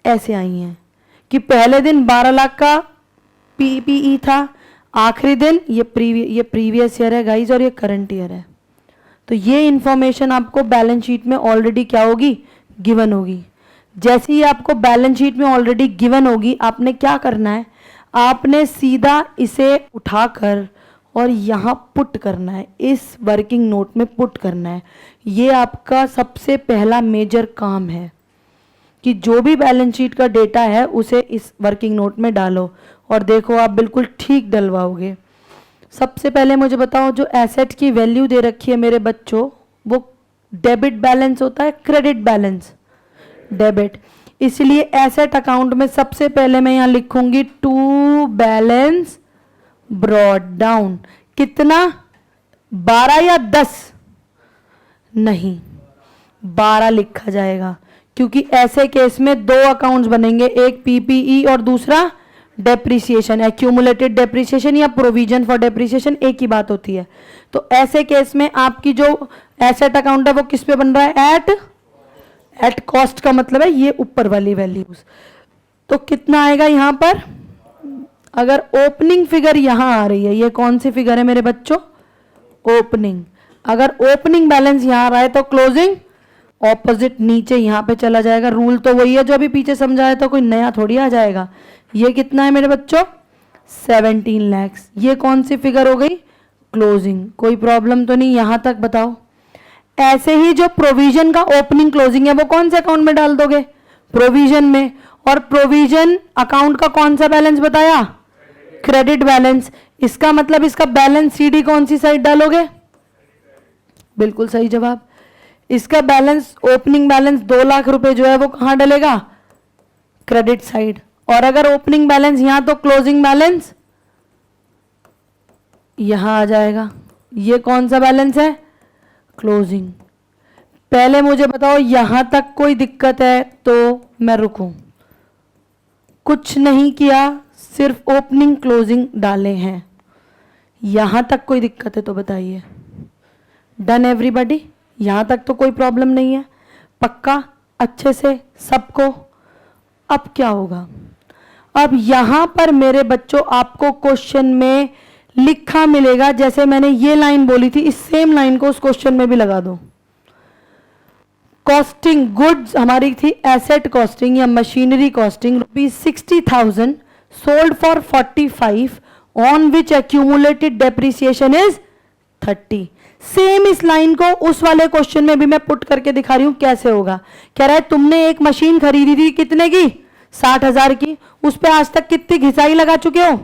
ऐसे आई है कि पहले दिन 12 लाख का PPE था, आखिरी दिन ये प्रीवियस ईयर है गाइज, और ये करंट ईयर है। तो ये इंफॉर्मेशन आपको बैलेंस शीट में ऑलरेडी क्या होगी, गिवन होगी। जैसे ही आपको बैलेंस शीट में ऑलरेडी गिवन होगी, आपने क्या करना है, आपने सीधा इसे उठाकर और यहाँ पुट करना है, इस वर्किंग नोट में पुट करना है। ये आपका सबसे पहला मेजर काम है कि जो भी बैलेंस शीट का डेटा है उसे इस वर्किंग नोट में डालो, और देखो आप बिल्कुल ठीक डलवाओगे। सबसे पहले मुझे बताओ, जो एसेट की वैल्यू दे रखी है मेरे बच्चों, वो डेबिट बैलेंस होता है, क्रेडिट बैलेंस, डेबिट। इसलिए एसेट अकाउंट में सबसे पहले मैं यहां लिखूंगी टू बैलेंस ब्रॉट डाउन। कितना, 12 या 10, नहीं 12 लिखा जाएगा, क्योंकि ऐसे केस में 2 अकाउंट्स बनेंगे, एक PPE और दूसरा डेप्रिसिएशन, एक्यूमुलेटेड डेप्रिसिएशन या प्रोविजन फॉर डेप्रिसिएशन, एक ही बात होती है। तो ऐसे केस में आपकी जो एसेट अकाउंट है वो किस पे बन रहा है, एट कॉस्ट का मतलब है ये ऊपर वाली वैल्यूज। तो कितना आएगा यहां पर, अगर ओपनिंग फिगर यहां आ रही है, ये कौन सी फिगर है मेरे बच्चों, ओपनिंग। अगर ओपनिंग बैलेंस यहां आ रहा है तो क्लोजिंग ऑपोजिट नीचे यहां पे चला जाएगा। रूल तो वही है जो अभी पीछे समझाया था, कोई नया थोड़ी आ जाएगा। ये कितना है मेरे बच्चों? 17 लाख। ये कौन सी फिगर हो गई? क्लोजिंग। कोई प्रॉब्लम तो नहीं यहां तक? बताओ। ऐसे ही जो प्रोविजन का ओपनिंग क्लोजिंग है वो कौन से अकाउंट में डाल दोगे? प्रोविजन में। और प्रोविजन अकाउंट का कौन सा बैलेंस बताया? Credit balance. इसका मतलब इसका बैलेंस सीडी कौन सी साइड डालोगे? बिल्कुल सही जवाब। इसका बैलेंस ओपनिंग बैलेंस 2 लाख रुपए जो है वो कहां डलेगा? Credit side. और अगर ओपनिंग बैलेंस यहां तो क्लोजिंग बैलेंस यहां आ जाएगा। ये कौन सा बैलेंस है? क्लोजिंग। पहले मुझे बताओ यहां तक कोई दिक्कत है तो मैं रुकूं। कुछ नहीं किया, सिर्फ ओपनिंग क्लोजिंग डाले हैं। यहां तक कोई दिक्कत है तो बताइए। Done everybody? यहां तक तो कोई प्रॉब्लम नहीं है? पक्का? अच्छे से सबको? अब क्या होगा? अब यहां पर मेरे बच्चों आपको क्वेश्चन में लिखा मिलेगा, जैसे मैंने ये लाइन बोली थी इस सेम लाइन को उस क्वेश्चन में भी लगा दो। कॉस्टिंग गुड्स हमारी थी एसेट कॉस्टिंग या machinery costing, ₹60,000 sold for 45 on which accumulated depreciation is 30। Same इस लाइन को उस वाले क्वेश्चन में भी मैं पुट करके दिखा रही हूं कैसे होगा। कह रहा है तुमने एक मशीन खरीदी थी, कितने की? 60,000 की। उस पे आज तक कितनी घिसाई लगा चुके हो?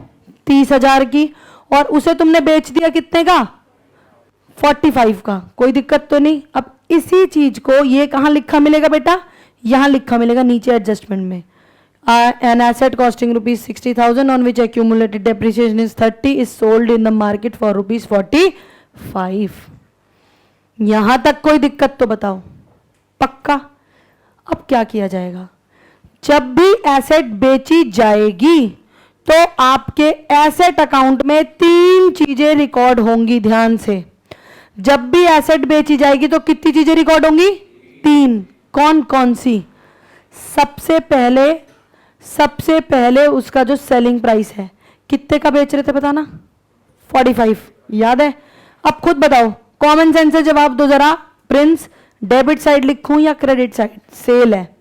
30,000 की। और उसे तुमने बेच दिया कितने का? 45 का। कोई दिक्कत तो नहीं? अब इसी चीज को ये कहां लिखा मिलेगा बेटा? यहां लिखा मिलेगा नीचे एडजस्टमेंट में। An asset costing ₹60,000 on which accumulated depreciation is 30 is sold in the market for ₹45। यहां तक कोई दिक्कत तो बताओ। पक्का? अब क्या किया जाएगा? जब भी एसेट बेची जाएगी तो आपके एसेट अकाउंट में 3 चीजें रिकॉर्ड होंगी। ध्यान से, जब भी एसेट बेची जाएगी तो कितनी चीजें रिकॉर्ड होंगी? 3। कौन कौन सी? सबसे पहले उसका जो सेलिंग प्राइस है, कितने का बेच रहे थे बताना? 45। याद है? अब खुद बताओ, कॉमन सेंस से जवाब दो जरा। प्रिंस, डेबिट साइड लिखूं या क्रेडिट साइड? सेल है,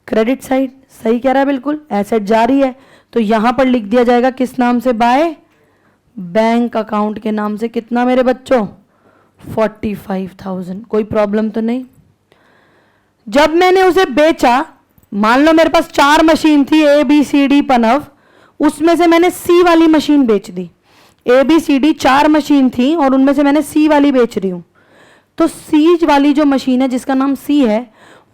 क्रेडिट साइड। सही कह रहा है बिल्कुल। एसेट जा रही है तो यहां पर लिख दिया जाएगा किस नाम से? बाय बैंक अकाउंट के नाम से। कितना मेरे बच्चों? 45,000। कोई प्रॉब्लम तो नहीं? जब मैंने उसे बेचा, मान लो मेरे पास 4 मशीन थी ABCD पनव, उसमें से मैंने C वाली मशीन बेच दी। ABCD 4 मशीन थी और उनमें से मैंने C वाली बेच रही हूं। तो C वाली जो मशीन है जिसका नाम C है,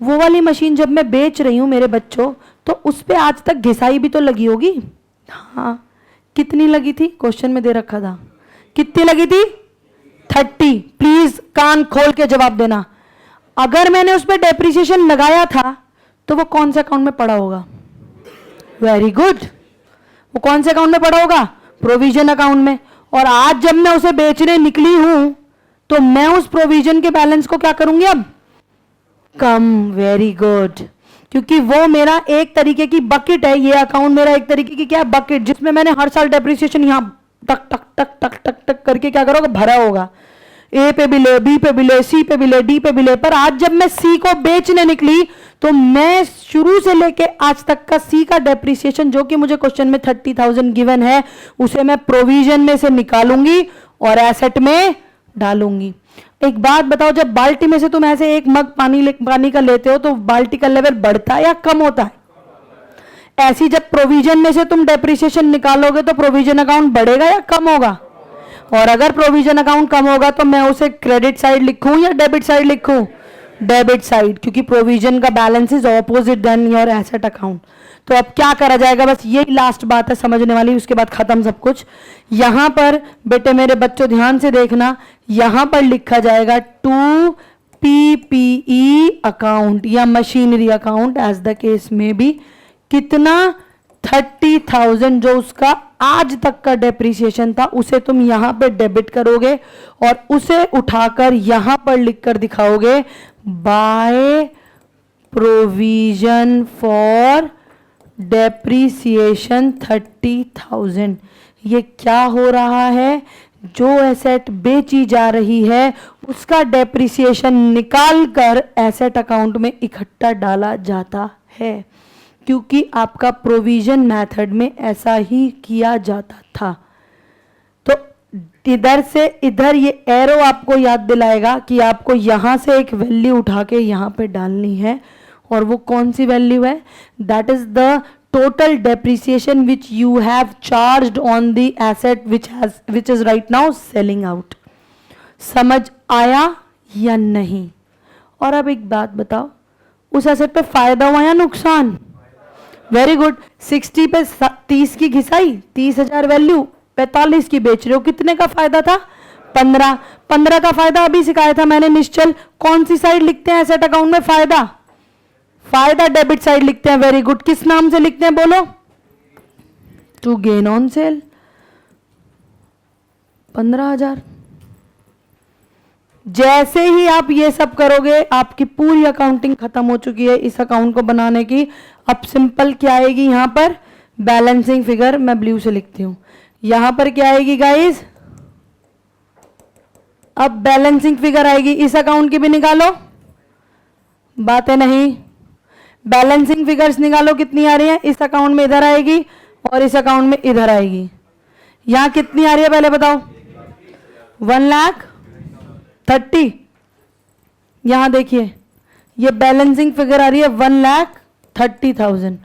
वो वाली मशीन जब मैं बेच रही हूं मेरे बच्चों, तो उस पे आज तक घिसाई भी तो लगी होगी। हाँ, कितनी लगी थी? क्वेश्चन में दे रखा था। कितनी लगी थी? 30। प्लीज कान खोल के जवाब देना। अगर मैंने उस पर डेप्रिसिएशन लगाया था तो वो कौन से अकाउंट में पड़ा होगा? Very good. वो कौन से अकाउंट में पड़ा होगा? प्रोविजन अकाउंट में। और आज जब मैं उसे बेचने निकली हूं तो मैं उस प्रोविजन के बैलेंस को क्या करूंगी? अब कम। Very good. क्योंकि वो मेरा एक तरीके की बकेट है। ये अकाउंट मेरा एक तरीके की क्या है? बकेट, जिसमें मैंने हर साल डेप्रिसिएशन यहां टक टक टक टक टक टक करके क्या करोगे? भरा होगा। ए पे भी ले, बी पे भी ले, सी पे भी ले, डी पे भी ले। पर आज जब मैं सी को बेचने निकली तो मैं शुरू से लेके आज तक का सी का डेप्रिसिएशन, जो कि मुझे क्वेश्चन में 30,000 गिवन है, उसे मैं प्रोविजन में से निकालूंगी और एसेट में डालूंगी। एक बात बताओ, जब बाल्टी में से तुम ऐसे एक मग पानी का लेते हो तो बाल्टी का लेवल बढ़ता है या कम होता है? ऐसी जब प्रोविजन में से तुम डेप्रिसिएशन निकालोगे तो प्रोविजन अकाउंट बढ़ेगा या कम होगा? और अगर प्रोविजन अकाउंट कम होगा तो मैं उसे क्रेडिट साइड लिखूं या डेबिट साइड लिखूं? डेबिट साइड, क्योंकि प्रोविजन का balance is opposite than your asset account. तो अब क्या करा जाएगा? बस यही लास्ट बात है समझने वाली, उसके बाद खत्म सब कुछ। यहां पर बेटे मेरे बच्चों ध्यान से देखना, यहां पर लिखा जाएगा 2 PPE अकाउंट या machinery account as the case में भी। कितना? 30,000 जो उसका आज तक का डेप्रिसिएशन था उसे तुम यहां पे डेबिट करोगे और उसे उठाकर यहां पर लिखकर दिखाओगे बाय प्रोविजन फॉर डेप्रिसिएशन 30,000। ये क्या हो रहा है? जो एसेट बेची जा रही है उसका डेप्रिसिएशन निकाल कर एसेट अकाउंट में इकट्ठा डाला जाता है, क्योंकि आपका प्रोविजन मेथड में ऐसा ही किया जाता था। तो इधर से इधर ये एरो आपको याद दिलाएगा कि आपको यहां से एक वैल्यू उठा के यहां पे डालनी है, और वो कौन सी वैल्यू है? That is the total depreciation which you have charged on the asset which is right now selling out। समझ आया या नहीं? और अब एक बात बताओ, उस एसेट पे फायदा हुआ या नुकसान? Very good. 60 पे 30 की घिसाई, 30,000 वैल्यू, 45 की बेच रहे हो, कितने का फायदा था? 15 का फायदा अभी सिखाया था मैंने निश्चल। कौन सी साइड लिखते हैं एसेट अकाउंट में? फायदा डेबिट साइड लिखते हैं। Very good. किस नाम से लिखते हैं बोलो? To gain on sale. 15,000। जैसे ही आप ये सब करोगे आपकी पूरी अकाउंटिंग खत्म हो चुकी है इस अकाउंट को बनाने की। अब सिंपल क्या आएगी यहां पर? Balancing figure. मैं ब्लू से लिखती हूं। यहां पर क्या आएगी गाइस? अब बैलेंसिंग फिगर आएगी। इस अकाउंट की भी निकालो, बातें नहीं। बैलेंसिंग फिगर्स निकालो, कितनी आ रही है? इस अकाउंट में इधर आएगी और इस अकाउंट में इधर आएगी। यहां कितनी आ रही है पहले बताओ? 1,30,000। यहां देखिए ये बैलेंसिंग फिगर आ रही है 1,30,000।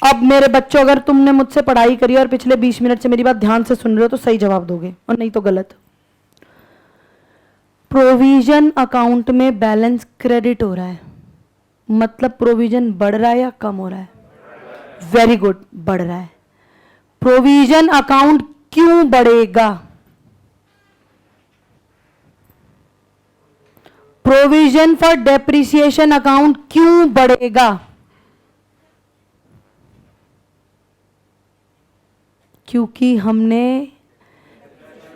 अब मेरे बच्चों, अगर तुमने मुझसे पढ़ाई करी और पिछले 20 मिनट से मेरी बात ध्यान से सुन रहे हो तो सही जवाब दोगे, और नहीं तो गलत। प्रोविजन अकाउंट में बैलेंस क्रेडिट हो रहा है, मतलब प्रोविजन बढ़ रहा है या कम हो रहा है? वेरी गुड, बढ़ रहा है। प्रोविजन अकाउंट क्यों बढ़ेगा? प्रोविजन फॉर डेप्रिसिएशन अकाउंट क्यों बढ़ेगा? क्योंकि हमने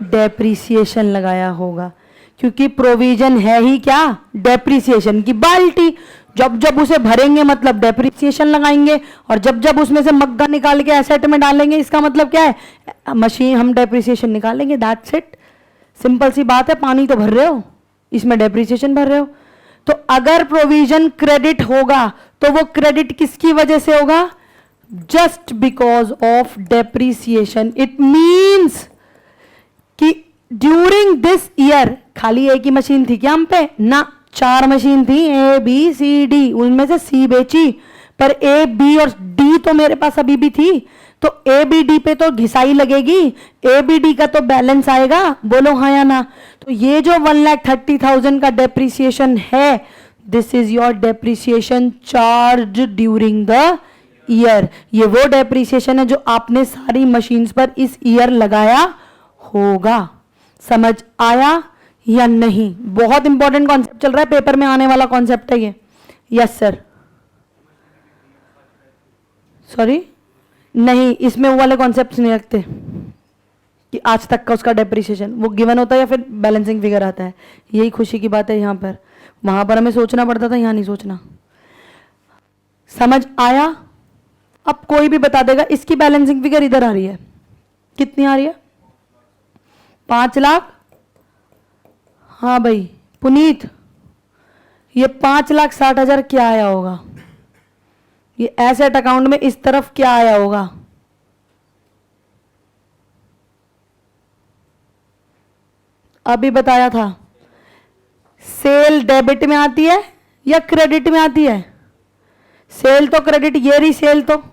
डेप्रिसिएशन लगाया होगा। क्योंकि प्रोविजन है ही क्या? डेप्रिसिएशन की बाल्टी। जब जब उसे भरेंगे मतलब डेप्रिसिएशन लगाएंगे, और जब जब उसमें से मग्गा निकाल के एसेट में डालेंगे इसका मतलब क्या है? मशीन, हम डेप्रिसिएशन निकालेंगे। That's it. सिंपल सी बात है। पानी तो भर रहे हो, इसमें डेप्रिसिएशन भर रहे हो। तो अगर प्रोविजन क्रेडिट होगा तो वो क्रेडिट किसकी वजह से होगा? Just because of depreciation. It means कि ड्यूरिंग दिस ईयर खाली एक ही मशीन थी क्या हम पे? ना, 4 मशीन थी, A B C D। उनमें से C बेची, पर A B और D तो मेरे पास अभी भी थी। तो A B D पे तो घिसाई लगेगी, A B D का तो बैलेंस आएगा। बोलो हाँ या ना? तो ये जो 1,30,000 का डेप्रिसिएशन है, this is your depreciation charge during the year. ये वो डेप्रिसिएशन है जो आपने सारी मशीन्स पर इस ईयर लगाया होगा। समझ आया या नहीं? बहुत इंपॉर्टेंट कॉन्सेप्ट चल रहा है, पेपर में आने वाला कॉन्सेप्ट है ये। Yes sir. सॉरी, नहीं, इसमें वो वाले कॉन्सेप्ट्स नहीं रखते कि आज तक का उसका डेप्रिसिएशन, वो गिवन होता है या फिर बैलेंसिंग फिगर आता है। यही खुशी की बात है यहाँ पर। वहां पर हमें सोचना पड़ता था, यहाँ नहीं सोचना। समझ आया? अब कोई भी बता देगा इसकी बैलेंसिंग फिगर इधर आ रही है। कितनी आ रही है? 5 लाख। हाँ भाई पुनीत, ये 5,60,000 क्या आया होगा? ये एसेट अकाउंट में इस तरफ क्या आया होगा? अभी बताया था। सेल डेबिट में आती है या क्रेडिट में आती है? सेल तो क्रेडिट, ये रही सेल, तो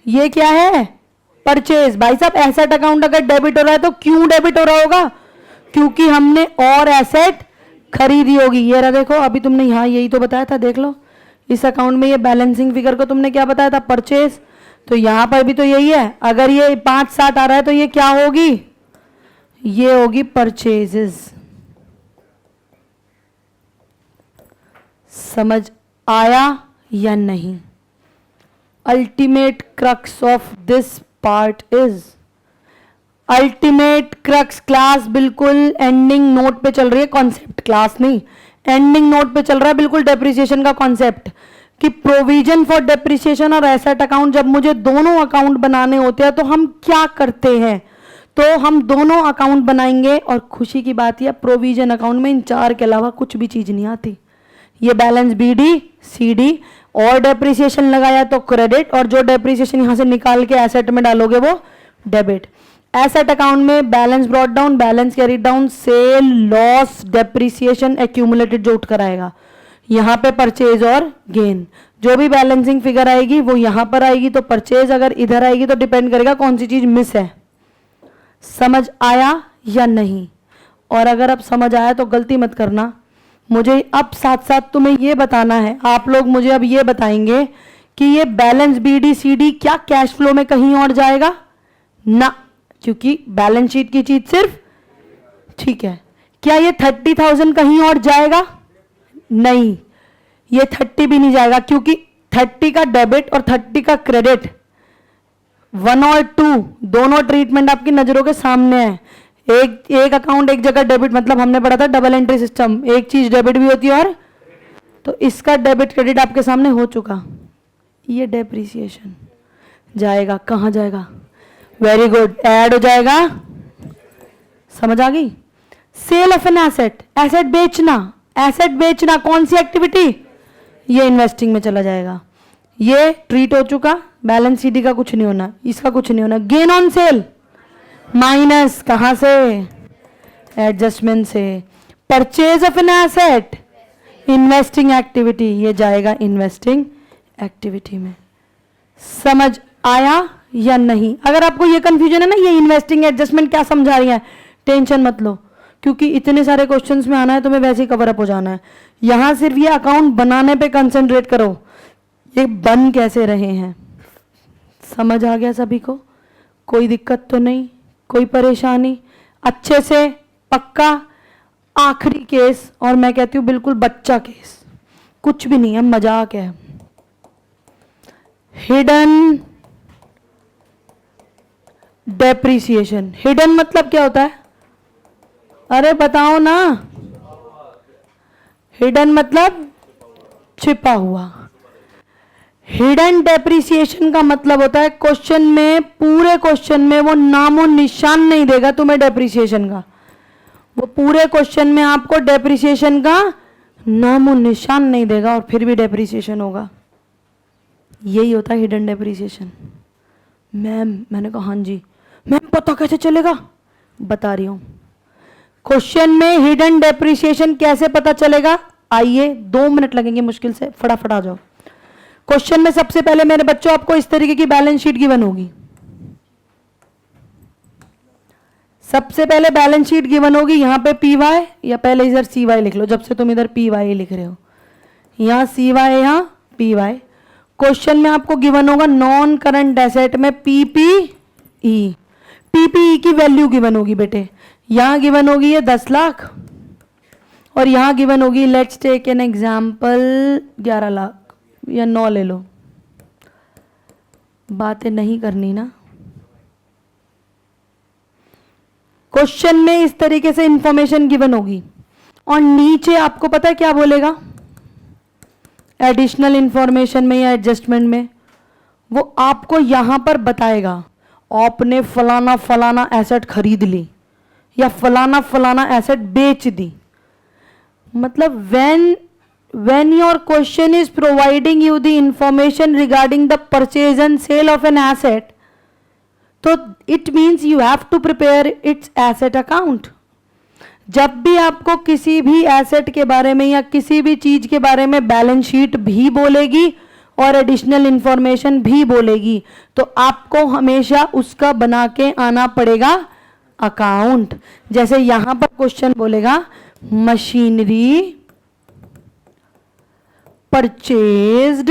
ये क्या है? परचेज। भाई साहब एसेट अकाउंट अगर डेबिट हो रहा है तो क्यों डेबिट हो रहा होगा? क्योंकि हमने और एसेट खरीदी होगी। ये रहा देखो, अभी तुमने यहाँ यही तो बताया था, देख लो इस अकाउंट में ये बैलेंसिंग फिगर को तुमने क्या बताया था? परचेज। तो यहां पर भी तो यही है। अगर ये 5,60 आ रहा है तो ये क्या होगी? ये होगी परचेजेस। समझ आया या नहीं? Ultimate crux of this part is, ultimate crux class बिल्कुल एंडिंग नोट पे चल रही है, कॉन्सेप्ट क्लास नहीं, एंडिंग नोट पे चल रहा है बिल्कुल डेप्रिसिएशन का कॉन्सेप्ट, कि प्रोविजन फॉर डेप्रिसिएशन और एसेट अकाउंट जब मुझे दोनों अकाउंट बनाने होते हैं तो हम क्या करते हैं? तो हम दोनों अकाउंट बनाएंगे और खुशी की बात यह प्रोविजन अकाउंट में इन चार के अलावा कुछ भी चीज नहीं आती। ये बैलेंस BD CD और डेप्रिसिएशन लगाया तो क्रेडिट, और जो डेप्रिसिएशन यहां से निकाल के एसेट में डालोगे वो डेबिट। एसेट अकाउंट में balance brought down, balance carried down, sale, loss, depreciation, accumulated जो उठकर आएगा। यहां पे परचेज और गेन, जो भी बैलेंसिंग फिगर आएगी वो यहां पर आएगी। तो परचेज अगर इधर आएगी तो डिपेंड करेगा कौन सी चीज मिस है। समझ आया या नहीं? और अगर अब समझ आया तो गलती मत करना, मुझे अब साथ साथ तुम्हें ये बताना है, आप लोग मुझे अब ये बताएंगे कि ये बैलेंस BD CD क्या कैश फ्लो में कहीं और जाएगा ना, क्योंकि बैलेंस शीट की चीज सिर्फ, ठीक है। क्या ये 30,000 कहीं और जाएगा? नहीं, ये 30 भी नहीं जाएगा, क्योंकि 30 का डेबिट और 30 का क्रेडिट 1 और 2 दोनों ट्रीटमेंट आपकी नजरों के सामने है। एक अकाउंट एक जगह डेबिट, मतलब हमने पढ़ा था डबल एंट्री सिस्टम, एक चीज डेबिट भी होती है और, तो इसका डेबिट क्रेडिट आपके सामने हो चुका। ये डेप्रिसिएशन जाएगा, कहां जाएगा? वेरी गुड, ऐड हो जाएगा। समझ आ गई? Sale of an asset, asset बेचना, एसेट बेचना कौन सी एक्टिविटी? ये इन्वेस्टिंग में चला जाएगा। ये ट्रीट हो चुका, बैलेंस CD का कुछ नहीं होना, इसका कुछ नहीं होना। गेन ऑन सेल माइनस कहां से? एडजस्टमेंट से। Purchase of an asset, investing activity, ये जाएगा इन्वेस्टिंग एक्टिविटी में। समझ आया या नहीं? अगर आपको ये कंफ्यूजन है ना, ये इन्वेस्टिंग एडजस्टमेंट क्या समझा रही है, टेंशन मत लो, क्योंकि इतने सारे क्वेश्चंस में आना है तुम्हें, वैसे ही कवर अप हो जाना है। यहां सिर्फ ये अकाउंट बनाने पे कंसंट्रेट करो, ये बन कैसे रहे हैं। समझ आ गया सभी को? कोई दिक्कत तो नहीं, कोई परेशानी? अच्छे से पक्का? आखिरी केस, और मैं कहती हूं बिल्कुल बच्चा केस, कुछ भी नहीं है, मजाक है। Hidden depreciation. हिडन मतलब क्या होता है? अरे बताओ ना। हिडन मतलब छिपा हुआ। हिडन डेप्रिसिएशन का मतलब होता है क्वेश्चन में, पूरे क्वेश्चन में वो नामो निशान नहीं देगा तुम्हें डेप्रिसिएशन का। वो पूरे क्वेश्चन में आपको डेप्रिसिएशन का नामो निशान नहीं देगा और फिर भी डेप्रिसिएशन होगा। यही होता है हिडन डेप्रिसिएशन। मैम, मैंने कहा हाँ जी। मैम पता कैसे चलेगा? बता रही हूं। क्वेश्चन में हिडन डेप्रिसिएशन कैसे पता चलेगा? आइए, 2 मिनट लगेंगे मुश्किल से, फटाफट आ जाओ। क्वेश्चन में सबसे पहले मेरे बच्चों आपको इस तरीके की बैलेंस शीट गिवन होगी। सबसे पहले बैलेंस शीट गिवन होगी, यहां पे PY, या पहले इधर CY लिख लो, जब से तुम इधर PY लिख रहे हो, यहां CY, यहां PY। क्वेश्चन में आपको गिवन होगा नॉन करंट एसेट में PPE। PPE की वैल्यू गिवन होगी बेटे, यहां गिवन होगी ये 10 लाख, और यहां गिवन होगी, let's take an example, 11 lakh या 9 ले लो। बातें नहीं करनी ना। क्वेश्चन में इस तरीके से इंफॉर्मेशन गिवन होगी, और नीचे आपको पता है क्या बोलेगा? एडिशनल इंफॉर्मेशन में या एडजस्टमेंट में वो आपको यहां पर बताएगा, आपने फलाना फलाना एसेट खरीद ली या फलाना फलाना एसेट बेच दी। मतलब when your question is providing you the information regarding the purchase and sale of an asset, तो it means you have to prepare its asset account। जब भी आपको किसी भी एसेट के बारे में या किसी भी चीज के बारे में बैलेंस शीट भी बोलेगी और एडिशनल इंफॉर्मेशन भी बोलेगी, तो आपको हमेशा उसका बना के आना पड़ेगा अकाउंट। जैसे यहां पर क्वेश्चन बोलेगा machinery purchased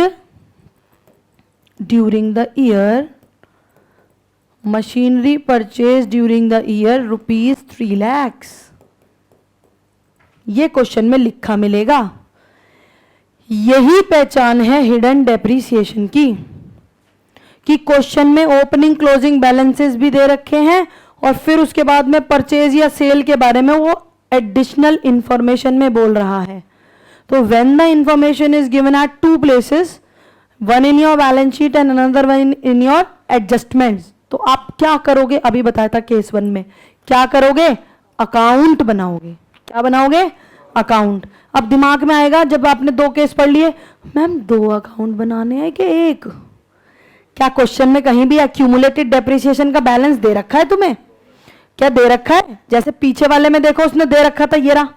during the year, machinery purchased during the year rupees 3 lakhs। ये क्वेश्चन में लिखा मिलेगा। यही पहचान है हिडन डेप्रिसिएशन की, कि क्वेश्चन में ओपनिंग क्लोजिंग बैलेंसेस भी दे रखे हैं और फिर उसके बाद में परचेज या सेल के बारे में वो एडिशनल इंफॉर्मेशन में बोल रहा है। तो when the information is given at 2 places, one in your balance sheet and another one in your adjustments, तो आप क्या करोगे, अभी बताया था केस 1 में, क्या करोगे, अकाउंट बनाओगे। क्या बनाओगे, अकाउंट। अब दिमाग में आएगा जब आपने 2 केस पढ़ लिए, मैम 2 अकाउंट बनाने हैं कि एक? क्या क्वेश्चन में कहीं भी एक्यूमुलेटेड डेप्रिसिएशन का बैलेंस दे रखा है तुम्हें? क्या दे रखा है? जैसे पीछे वाले में देखो उसने दे रखा था ये रहा,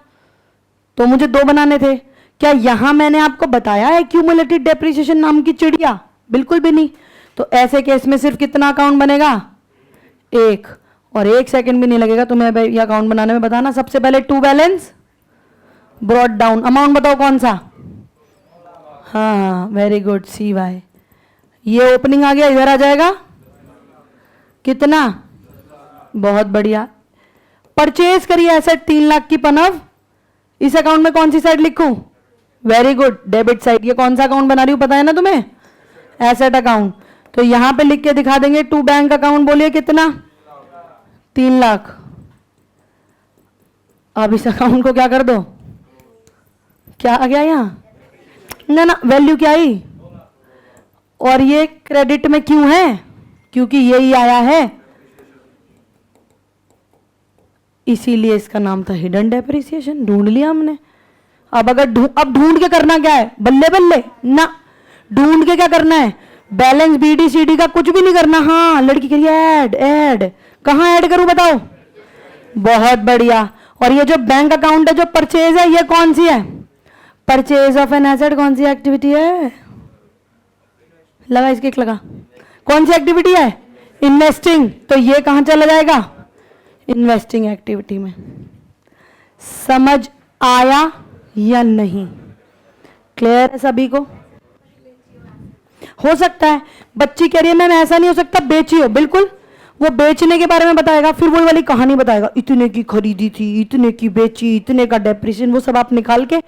तो मुझे 2 बनाने थे। क्या यहां मैंने आपको बताया है एक्यूमुलेटेड डेप्रिसिएशन नाम की चिड़िया? बिल्कुल भी नहीं। तो ऐसे केस में सिर्फ कितना अकाउंट बनेगा, एक, और 1 सेकंड भी नहीं लगेगा तुम्हें ये अकाउंट बनाने में। बताना सबसे पहले to balance brought down, amount बताओ कौन सा? हाँ वेरी गुड, सी वाई। ये ओपनिंग आ गया, इधर आ जाएगा कितना, बहुत बढ़िया। परचेज करिए एसेट 3 लाख की पनव, इस अकाउंट में कौन सी साइड लिखूं? Very good, debit side. ये कौन सा अकाउंट बना रही हूं पता है ना तुम्हें? Asset account. तो यहां पे लिख के दिखा देंगे टू बैंक अकाउंट, बोलिए कितना, 3 लाख। अब इस अकाउंट को क्या कर दो, क्या आ गया यहां, ना ना वैल्यू क्या आई, और ये क्रेडिट में क्यों है, क्योंकि यही आया है, इसीलिए इसका नाम था हिडन डेप्रिसिएशन। ढूंढ लिया हमने। अब अगर अब ढूंढ के करना क्या है, बल्ले बल्ले ना, ढूंढ के क्या करना है, बैलेंस बीडी सीडी का कुछ भी नहीं करना। हाँ लड़की कह रही है ऐड, ऐड कहां ऐड करूं बताओ, बहुत बढ़िया। और ये जो बैंक अकाउंट है, जो परचेज है, ये कौन सी है, परचेज ऑफ एन एसेट, कौन सी एक्टिविटी है, लगा इसके एक लगा, कौन सी एक्टिविटी है, इन्वेस्टिंग। तो ये कहां चला जाएगा, इन्वेस्टिंग एक्टिविटी में। समझ आया या नहीं, क्लियर है सभी को? हो सकता है बच्ची कह रही है मैम ऐसा नहीं हो सकता, बेची हो, बिल्कुल वो बेचने के बारे में बताएगा, फिर वही वाली कहानी बताएगा, इतने की खरीदी थी, इतने की बेची, इतने का डेप्रिसिएशन, वो सब आप निकाल के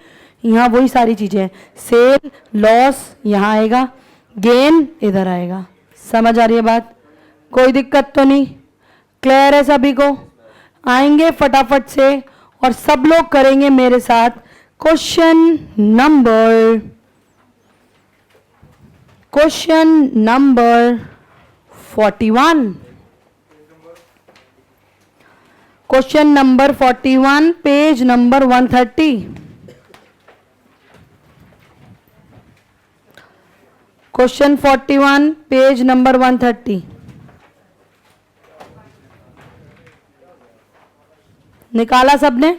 यहाँ वही सारी चीजें हैं, सेल लॉस यहाँ आएगा, गेन इधर आएगा। समझ आ रही है बात, कोई दिक्कत तो नहीं, क्लियर है सभी को? आएंगे फटाफट से और सब लोग करेंगे मेरे साथ question number 41। Question number 41 page number 130। Question 41 page number 130। निकाला सबने?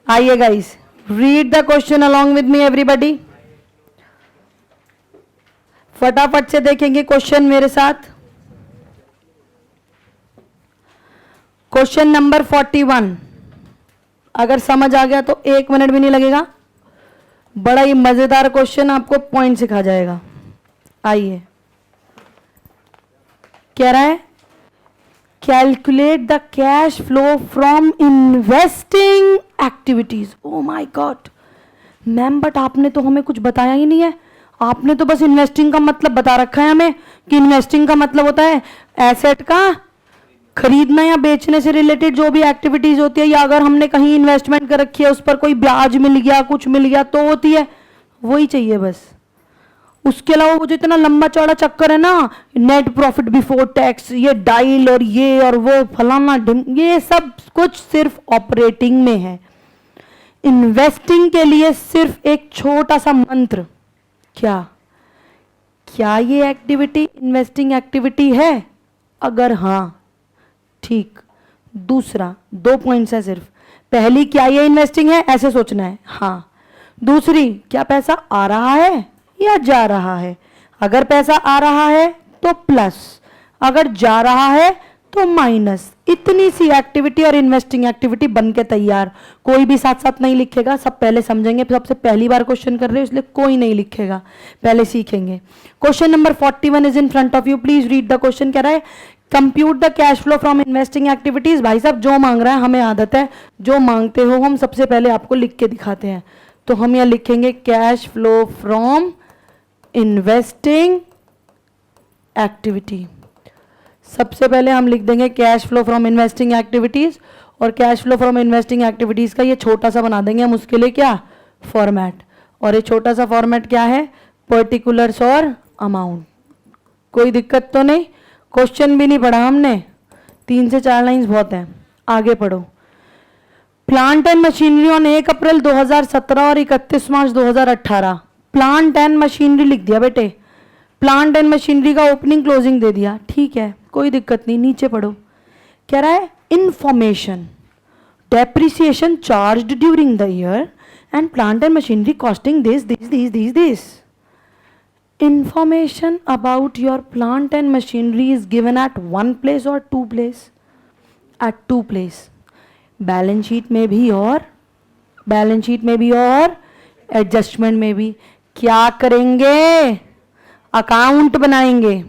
आइए guys, read the question along with me everybody. फटाफट से देखेंगे क्वेश्चन मेरे साथ। क्वेश्चन नंबर 41, अगर समझ आ गया तो 1 मिनट भी नहीं लगेगा, बड़ा ही मजेदार क्वेश्चन, आपको पॉइंट सिखा जाएगा। आइए, कह रहा है calculate the cash flow from investing activities. Oh my God ma'am, but आपने तो हमें कुछ बताया ही नहीं है, आपने तो बस इन्वेस्टिंग का मतलब बता रखा है हमें कि इन्वेस्टिंग का मतलब होता है एसेट का खरीदना या बेचने से रिलेटेड जो भी एक्टिविटीज होती है, या अगर हमने कहीं इन्वेस्टमेंट कर रखी है उस पर कोई ब्याज मिल गया, कुछ मिल गया तो होती है, वही चाहिए बस। उसके अलावा वो जो इतना लंबा चौड़ा चक्कर है ना, नेट प्रॉफिट बिफोर टैक्स, ये डाइल और ये और वो फलाना ये सब कुछ सिर्फ ऑपरेटिंग में है। इन्वेस्टिंग के लिए सिर्फ एक छोटा सा मंत्र, क्या क्या ये एक्टिविटी इन्वेस्टिंग एक्टिविटी है? अगर हाँ ठीक, दूसरा 2 पॉइंट्स है सिर्फ। पहली, क्या ये इन्वेस्टिंग है, ऐसे सोचना है, हाँ। दूसरी, क्या पैसा आ रहा है या जा रहा है? अगर पैसा आ रहा है तो प्लस, अगर जा रहा है तो माइनस। इतनी सी एक्टिविटी और इन्वेस्टिंग एक्टिविटी बन के तैयार। कोई भी साथ साथ नहीं लिखेगा, सब पहले समझेंगे, सबसे पहली बार क्वेश्चन कर रहे हो इसलिए कोई नहीं लिखेगा, पहले सीखेंगे। Question number 41 is in front of you, please read the question. कह रहा है compute the cash flow from investing activities. भाई साहब जो मांग रहा है, हमें आदत है जो मांगते हो हम सबसे पहले आपको लिख के दिखाते हैं। तो हम यहाँ लिखेंगे cash flow from investing activity. सबसे पहले हम लिख देंगे cash flow from investing activities, और cash flow from investing activities का ये छोटा सा बना देंगे हम उसके लिए क्या, फॉर्मेट। और ये छोटा सा फॉर्मेट क्या है, पर्टिकुलर्स और अमाउंट। कोई दिक्कत तो नहीं, क्वेश्चन भी नहीं पढ़ा हमने, 3 से 4 लाइंस बहुत हैं, आगे पढ़ो। प्लांट एंड मशीनरी ऑन 1 अप्रैल 2017 और 31 मार्च 2018। प्लांट एंड मशीनरी लिख दिया बेटे, प्लांट एंड मशीनरी का ओपनिंग क्लोजिंग दे दिया, ठीक है कोई दिक्कत नहीं, नीचे पढ़ो। कह रहा है information depreciation charged during the year and plant and machinery costing this. Information about your plant and machinery is given at 1 place or 2 place? At 2 place. Balance sheet में भी और एडजस्टमेंट में भी। क्या करेंगे, अकाउंट बनाएंगे।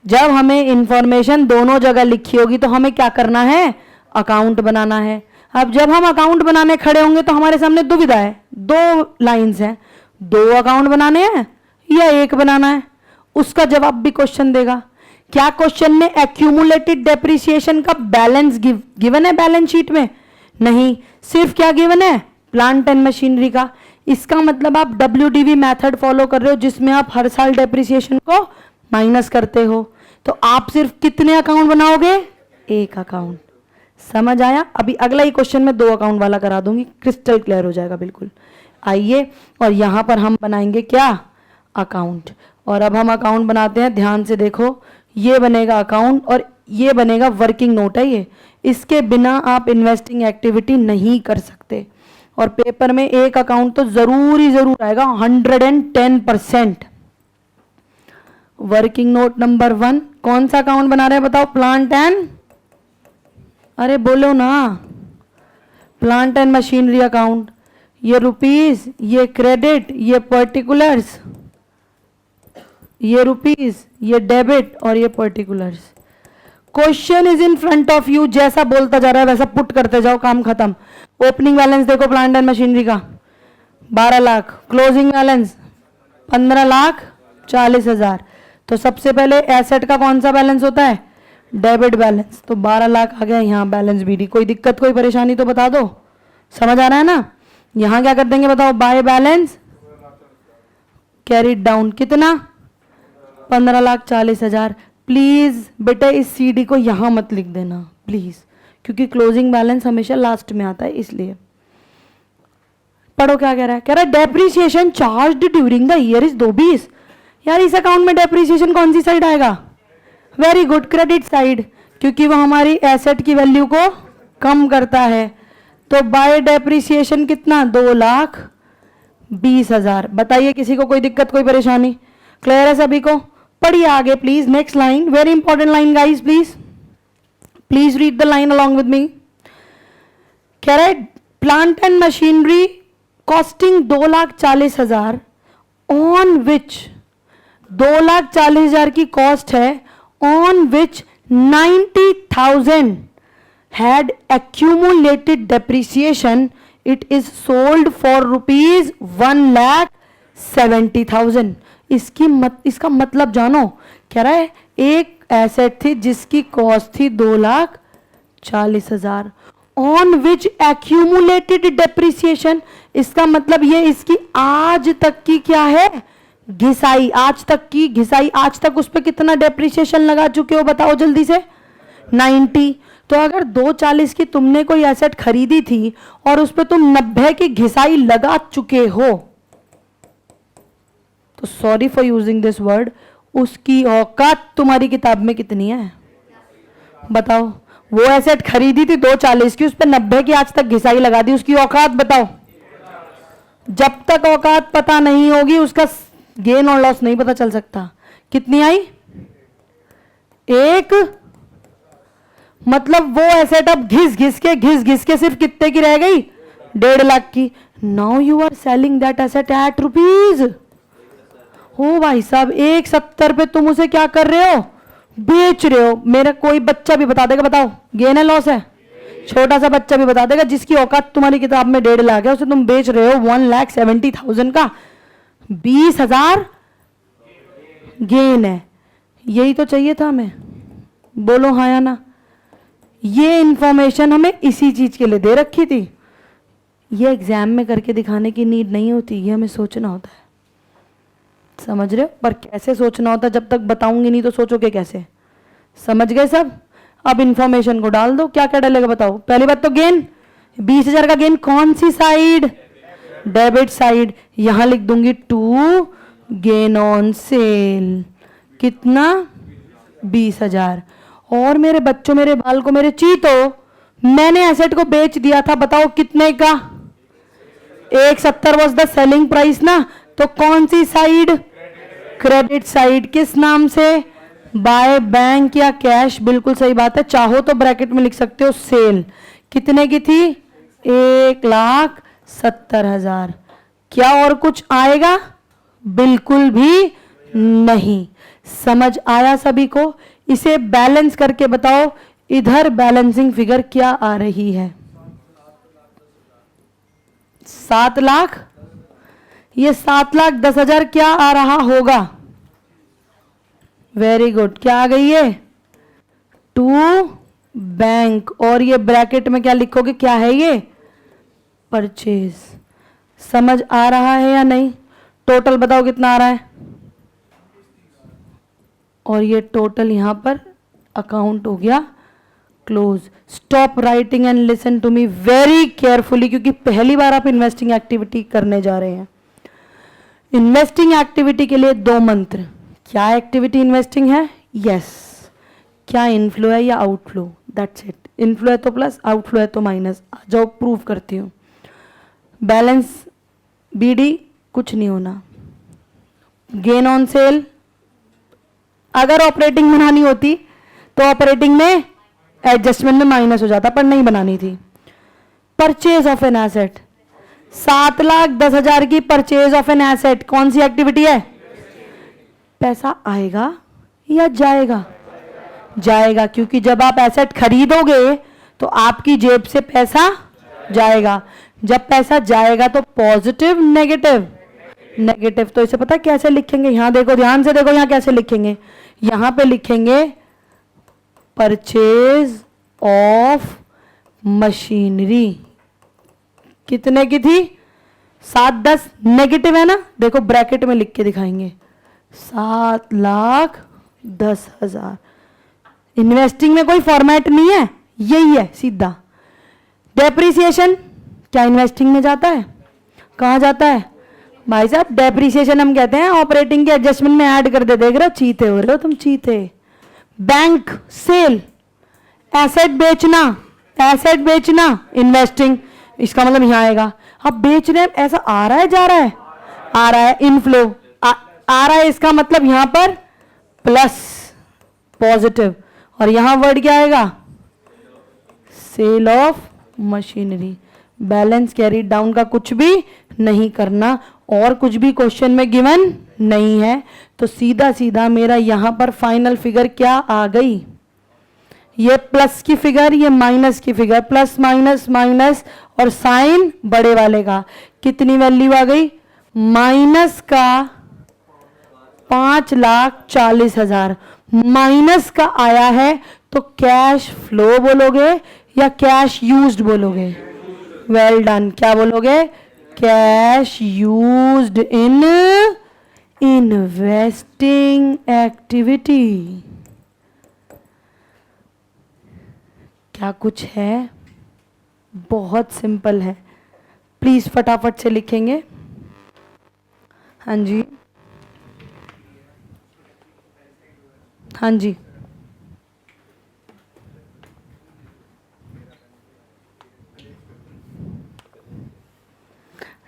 जब हमें इंफॉर्मेशन दोनों जगह लिखी होगी तो हमें क्या करना है, अकाउंट बनाना है। अब जब हम अकाउंट बनाने खड़े होंगे तो हमारे सामने दुविधा है, 2 लाइंस हैं, 2 अकाउंट बनाने हैं या 1 बनाना है, उसका जवाब भी क्वेश्चन देगा। क्या क्वेश्चन में एक्यूमुलेटेड डेप्रिसिएशन का बैलेंस गिवन है बैलेंस शीट में? नहीं, सिर्फ क्या गिवन है, प्लांट एंड मशीनरी का। इसका मतलब आप WDV मेथड फॉलो कर रहे हो जिसमें आप हर साल डेप्रिसिएशन को माइनस करते हो। तो आप सिर्फ कितने अकाउंट बनाओगे, 1 अकाउंट। समझ आया? अभी अगला ही क्वेश्चन में 2 अकाउंट वाला करा दूंगी, क्रिस्टल क्लियर हो जाएगा बिल्कुल। आइए, और यहां पर हम बनाएंगे क्या, अकाउंट। और अब हम अकाउंट बनाते हैं, ध्यान से देखो, ये बनेगा अकाउंट और ये बनेगा वर्किंग नोट है ये। इसके बिना आप इन्वेस्टिंग एक्टिविटी नहीं कर सकते। और पेपर में 1 अकाउंट तो जरूर आएगा 110%। वर्किंग नोट नंबर 1, कौन सा अकाउंट बना रहे हैं बताओ, प्लांट एंड, अरे बोलो ना, प्लांट एंड मशीनरी अकाउंट। ये रुपीज, ये क्रेडिट, ये पर्टिकुलर्स, ये रुपीज, ये डेबिट और ये particulars. Question is in front of you, जैसा बोलता जा रहा है वैसा पुट करते जाओ, काम खत्म। ओपनिंग बैलेंस देखो प्लांट एंड मशीनरी का 12 लाख, क्लोजिंग बैलेंस 15,40,000। तो सबसे पहले एसेट का कौन सा बैलेंस होता है, डेबिट बैलेंस। तो 12 लाख आ गया यहाँ बैलेंस BD। कोई दिक्कत कोई परेशानी तो बता दो, समझ आ रहा है ना? यहां क्या कर देंगे बताओ, बाय बैलेंस कैरीड डाउन, कितना, 15,40,000। प्लीज बेटा इस CD को यहां मत लिख देना प्लीज, क्योंकि क्लोजिंग बैलेंस हमेशा लास्ट में आता है, इसलिए। पढ़ो क्या कह रहा है, कह रहा है depreciation charged during the year is 220। यार इस अकाउंट में डेप्रिसिएशन कौन सी साइड आएगा, वेरी गुड, क्रेडिट साइड, क्योंकि वो हमारी एसेट की वैल्यू को कम करता है। तो बाय डेप्रिसिएशन कितना, 2,20,000। बताइए किसी को कोई दिक्कत कोई परेशानी, क्लियर है सभी को? पढ़िए आगे please, next line, very important line guys, please read the line along with me. कह रहा है plant and machinery costing 2,40,000 on which, 2,40,000 की कॉस्ट है, on which 90,000 had accumulated depreciation, it is sold for rupees 1,70,000। इसका मतलब जानो, कह रहा है एक एसेट थी जिसकी कॉस्ट थी 2,40,000 ऑन विच एक्यूमुलेटेड डेप्रिसिएशन। इसका मतलब ये इसकी आज तक की क्या है, घिसाई, आज तक की घिसाई, आज तक उस पर कितना डेप्रिसिएशन लगा चुके हो बताओ जल्दी से, 90। तो अगर 2,40 की तुमने कोई एसेट खरीदी थी और उस पर तुम 90 की घिसाई लगा चुके हो, तो sorry for using this word, उसकी औकात तुम्हारी किताब में कितनी है बताओ? वो एसेट खरीदी थी 2,40 की, उस पर 90 की आज तक घिसाई लगा दी, उसकी औकात बताओ। जब तक औकात पता नहीं होगी उसका गेन और लॉस नहीं पता चल सकता। कितनी आई, 1, मतलब वो एसेट अब घिस घिस के सिर्फ कितने की रह गई, 1.5 लाख की। Now you are selling that asset at rupees, हो भाई साहब 1,70 पे तुम उसे क्या कर रहे हो, बेच रहे हो। मेरा कोई बच्चा भी बता देगा, बताओ गेन है लॉस है, छोटा सा बच्चा भी बता देगा, जिसकी औकात तुम्हारी किताब में 1.5 लाख है उसे तुम बेच रहे हो 1,70,000 का, 20,000 गेन है। यही तो चाहिए था हमें, बोलो हाँ या ना। ये इंफॉर्मेशन हमें इसी चीज के लिए दे रखी थी। ये एग्जाम में करके दिखाने की नीड नहीं होती, ये हमें सोचना होता है, समझ रहे हो? पर कैसे सोचना होता है, जब तक बताऊंगी नहीं तो सोचोगे कैसे? समझ गए सब? अब इंफॉर्मेशन को डाल दो, क्या क्या डालेगा बताओ। पहली बात तो गेन, 20,000 का गेन कौन सी साइड? Debit side. यहां लिख दूंगी 2 गेन ऑन सेल, कितना? 20,000। और मेरे बच्चों, मेरे बाल को, मेरे चीतो, मैंने एसेट को बेच दिया था, बताओ कितने का? 170 वॉज द सेलिंग प्राइस ना, तो कौन सी साइड? Credit side. किस नाम से? बाय बैंक या कैश। बिल्कुल सही बात है, चाहो तो ब्रैकेट में लिख सकते हो सेल। कितने की थी? 1,70,000। क्या और कुछ आएगा? बिल्कुल भी नहीं। समझ आया सभी को? इसे बैलेंस करके बताओ, इधर बैलेंसिंग फिगर क्या आ रही है? 7 लाख। ये 7,10,000 क्या आ रहा होगा? वेरी गुड, क्या आ गई है? To bank. और ये ब्रैकेट में क्या लिखोगे? क्या है ये? परचेज। समझ आ रहा है या नहीं? टोटल बताओ कितना आ रहा है? और ये टोटल यहां पर अकाउंट हो गया close. Stop writing and listen to me very carefully, क्योंकि पहली बार आप इन्वेस्टिंग एक्टिविटी करने जा रहे हैं। इन्वेस्टिंग एक्टिविटी के लिए 2 मंत्र। क्या एक्टिविटी इन्वेस्टिंग है? यस। क्या इनफ्लो है या आउटफ्लो? That's it. इनफ्लो है तो प्लस, आउटफ्लो है तो माइनस। आ जाओ प्रूव करती हूँ। बैलेंस बीडी कुछ नहीं होना। गेन ऑन सेल, अगर ऑपरेटिंग बनानी होती तो ऑपरेटिंग में एडजस्टमेंट में माइनस हो जाता, पर नहीं बनानी थी। परचेज ऑफ एन एसेट, 7,10,000 की परचेज ऑफ एन एसेट कौन सी एक्टिविटी है? पैसा आएगा या जाएगा? जाएगा, क्योंकि जब आप एसेट खरीदोगे तो आपकी जेब से पैसा जाएगा। जब पैसा जाएगा तो पॉजिटिव नेगेटिव? नेगेटिव। तो इसे पता कैसे लिखेंगे? यहां देखो, ध्यान से देखो, यहां कैसे लिखेंगे? यहां पे लिखेंगे परचेज ऑफ मशीनरी। कितने की थी? 7,10 नेगेटिव है ना, देखो ब्रैकेट में लिख के दिखाएंगे 7,10,000। इन्वेस्टिंग में कोई फॉर्मेट नहीं है, यही है सीधा। डेप्रिसिएशन क्या इन्वेस्टिंग में जाता है? कहां जाता है भाई साहब? डेप्रिसिएशन हम कहते हैं ऑपरेटिंग के एडजस्टमेंट में ऐड कर दे। देख रहे हो, चीते हो रहे हो तुम, चीते। बैंक सेल, एसेट बेचना, एसेट बेचना इन्वेस्टिंग, इसका मतलब यहां आएगा। अब बेच रहे हैं, ऐसा आ रहा है जा रहा है? आ रहा है, इनफ्लो आ रहा है, इसका मतलब यहां पर प्लस पॉजिटिव। और यहां वर्ड क्या आएगा? Sale of machinery. Balance carry down का कुछ भी नहीं करना, और कुछ भी क्वेश्चन में गिवन नहीं है। तो सीधा सीधा मेरा यहां पर फाइनल फिगर क्या आ गई? ये प्लस की फिगर, ये माइनस की फिगर, प्लस माइनस माइनस, और साइन बड़े वाले का। कितनी वैल्यू आ गई? माइनस का 5,40,000 माइनस का आया है, तो कैश फ्लो बोलोगे या कैश यूज्ड बोलोगे? Well done. क्या बोलोगे? Cash used in investing activity. क्या कुछ है? बहुत सिंपल है, प्लीज फटाफट से लिखेंगे। हाँ जी, हाँ जी।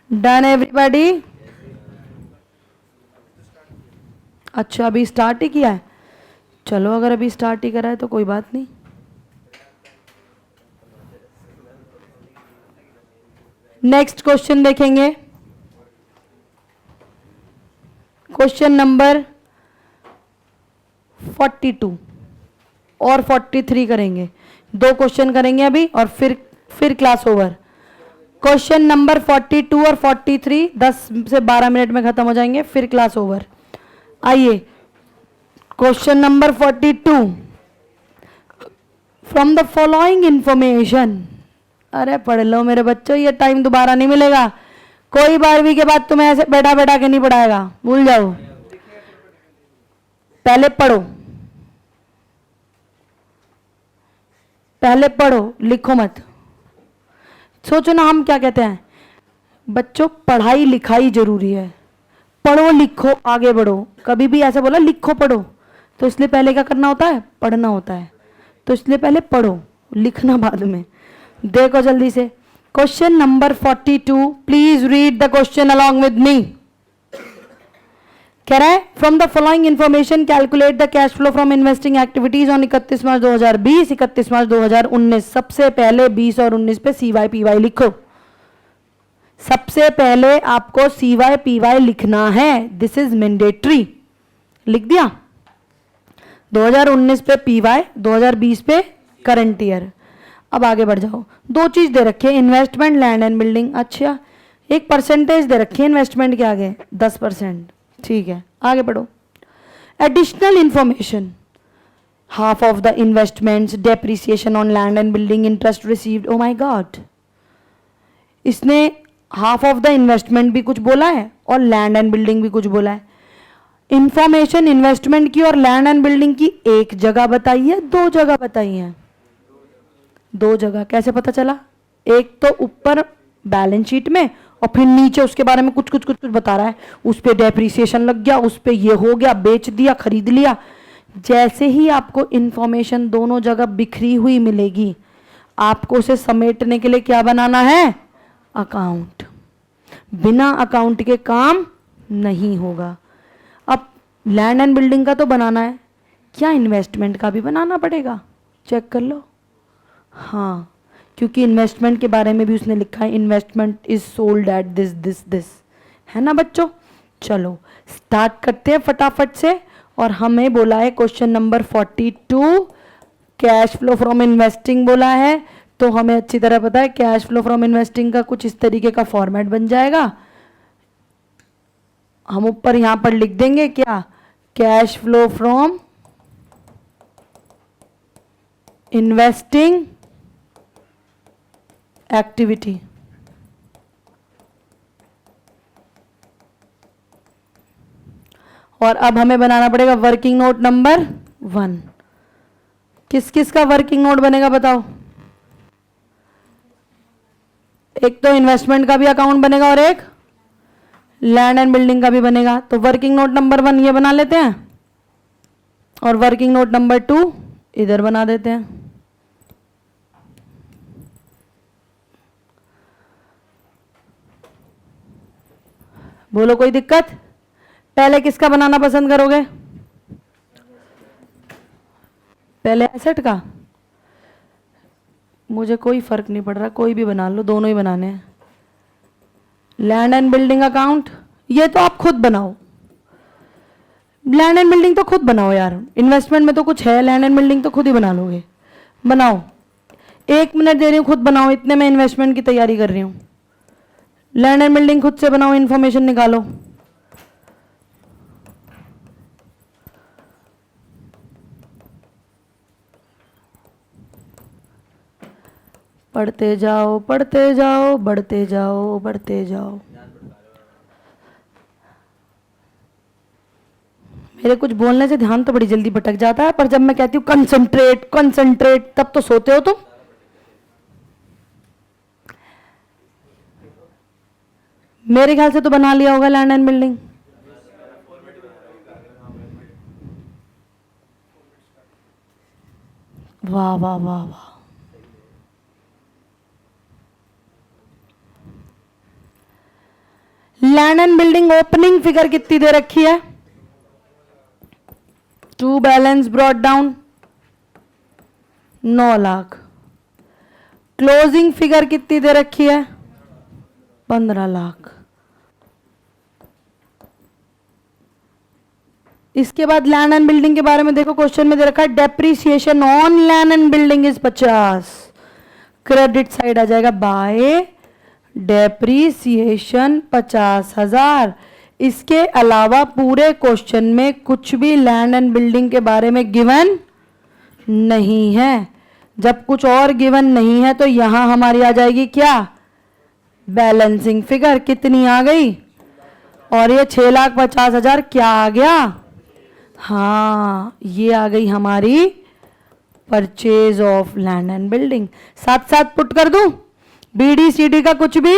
Done everybody? अच्छा, अभी स्टार्ट ही किया है? चलो, अगर अभी स्टार्ट ही करा है तो कोई बात नहीं। नेक्स्ट क्वेश्चन देखेंगे। क्वेश्चन नंबर 42 और 43 करेंगे। 2 क्वेश्चन करेंगे अभी और फिर क्लास ओवर। क्वेश्चन नंबर 42 और 43 10 से 12 मिनट में खत्म हो जाएंगे, फिर क्लास ओवर। आइए, question number 42। From the following information, अरे पढ़ लो मेरे बच्चों, ये टाइम दोबारा नहीं मिलेगा। कोई 12वीं के बाद तुम्हें ऐसे बैठा बैठा के नहीं पढ़ाएगा, भूल जाओ। पहले पढ़ो, पहले पढ़ो, लिखो मत। सोचो ना, हम क्या कहते हैं बच्चों, पढ़ाई लिखाई जरूरी है, पढ़ो लिखो आगे बढ़ो। कभी भी ऐसा बोला लिखो पढ़ो, तो इसलिए पहले क्या करना होता है, पढ़ना होता है। तो इसलिए पहले पढ़ो, लिखना बाद में। देखो जल्दी से question number 42, please read the question along with me. कह रहा है from the following information calculate the cash flow from investing activities on 31 March 2020, 31 मार्च 2019। सबसे पहले 20 और 19 पे CY PY लिखो। सबसे पहले आपको CY PY लिखना है, दिस इज मैंडेटरी। लिख दिया। 2019 पे PY, 2020 पे करंट ईयर। अब आगे बढ़ जाओ। दो चीज दे रखी है, इन्वेस्टमेंट, लैंड एंड बिल्डिंग। अच्छा, एक परसेंटेज दे रखी है इन्वेस्टमेंट के आगे, 10%। ठीक है, आगे बढ़ो। Additional information, half of the investments, depreciation on land and building, interest received. Oh my God, इसने हाफ ऑफ द इन्वेस्टमेंट भी कुछ बोला है और लैंड एंड बिल्डिंग भी कुछ बोला है। इंफॉर्मेशन इन्वेस्टमेंट की और लैंड एंड बिल्डिंग की एक जगह बताई है, दो जगह बताई है? दो जगह। कैसे पता चला? एक तो ऊपर बैलेंस शीट में और फिर नीचे उसके बारे में कुछ कुछ कुछ कुछ बता रहा है। उस पर डेप्रिसिएशन लग गया, उस पर ये हो गया, बेच दिया, खरीद लिया। जैसे ही आपको इंफॉर्मेशन दोनों जगह बिखरी हुई मिलेगी, आपको उसे समेटने के लिए क्या बनाना है? अकाउंट। बिना अकाउंट के काम नहीं होगा। अब लैंड एंड बिल्डिंग का तो बनाना है, क्या इन्वेस्टमेंट का भी बनाना पड़ेगा? चेक कर लो। हाँ, क्योंकि इन्वेस्टमेंट के बारे में भी उसने लिखा है, investment is sold at this this this, है ना बच्चों? चलो स्टार्ट करते हैं फटाफट से। और हमें बोला है question number 42, cash flow from investing बोला है, तो हमें अच्छी तरह पता है कैश फ्लो फ्रॉम इन्वेस्टिंग का कुछ इस तरीके का फॉर्मेट बन जाएगा। हम ऊपर यहां पर लिख देंगे क्या? Cash flow from investing activity. और अब हमें बनाना पड़ेगा वर्किंग नोट नंबर 1। किस किस का वर्किंग नोट बनेगा बताओ? एक तो इन्वेस्टमेंट का भी अकाउंट बनेगा और एक लैंड एंड बिल्डिंग का भी बनेगा। तो वर्किंग नोट नंबर 1 ये बना लेते हैं और वर्किंग नोट नंबर 2 इधर बना देते हैं। बोलो कोई दिक्कत? पहले किसका बनाना पसंद करोगे? पहले एसेट का? मुझे कोई फर्क नहीं पड़ रहा, कोई भी बना लो, दोनों ही बनाने हैं। लैंड एंड बिल्डिंग अकाउंट ये तो आप खुद बनाओ, लैंड एंड बिल्डिंग तो खुद बनाओ यार। इन्वेस्टमेंट में तो कुछ है, लैंड एंड बिल्डिंग तो खुद ही बना लोगे। बनाओ, 1 मिनट दे रही हूँ, खुद बनाओ। इतने में इन्वेस्टमेंट की तैयारी कर रही हूँ। लैंड एंड बिल्डिंग खुद से बनाओ, इंफॉर्मेशन निकालो। पढ़ते जाओ, पढ़ते जाओ, बढ़ते जाओ, बढ़ते जाओ। मेरे कुछ बोलने से ध्यान तो बड़ी जल्दी भटक जाता है, पर जब मैं कहती हूँ कंसंट्रेट कंसंट्रेट, तब तो सोते हो तुम। मेरे ख्याल से तो बना लिया होगा लैंड एंड बिल्डिंग। वाह वाह वाह वाह। Land and building opening figure कितनी दे रखी है? 2 balance brought down 9 lakh. Closing figure कितनी दे रखी है? 15 लाख। इसके बाद लैंड एंड बिल्डिंग के बारे में देखो, क्वेश्चन में दे रखा है depreciation on land and building is 50। Credit side आ जाएगा बाय डेप्रिसिएशन 50,000। इसके अलावा पूरे क्वेश्चन में कुछ भी लैंड एंड बिल्डिंग के बारे में गिवन नहीं है। जब कुछ और गिवन नहीं है तो यहां हमारी आ जाएगी क्या, बैलेंसिंग फिगर। कितनी आ गई, और ये 6,50,000 क्या आ गया, हाँ ये आ गई हमारी purchase of land and building. साथ साथ पुट कर दूं, BD/CD का कुछ भी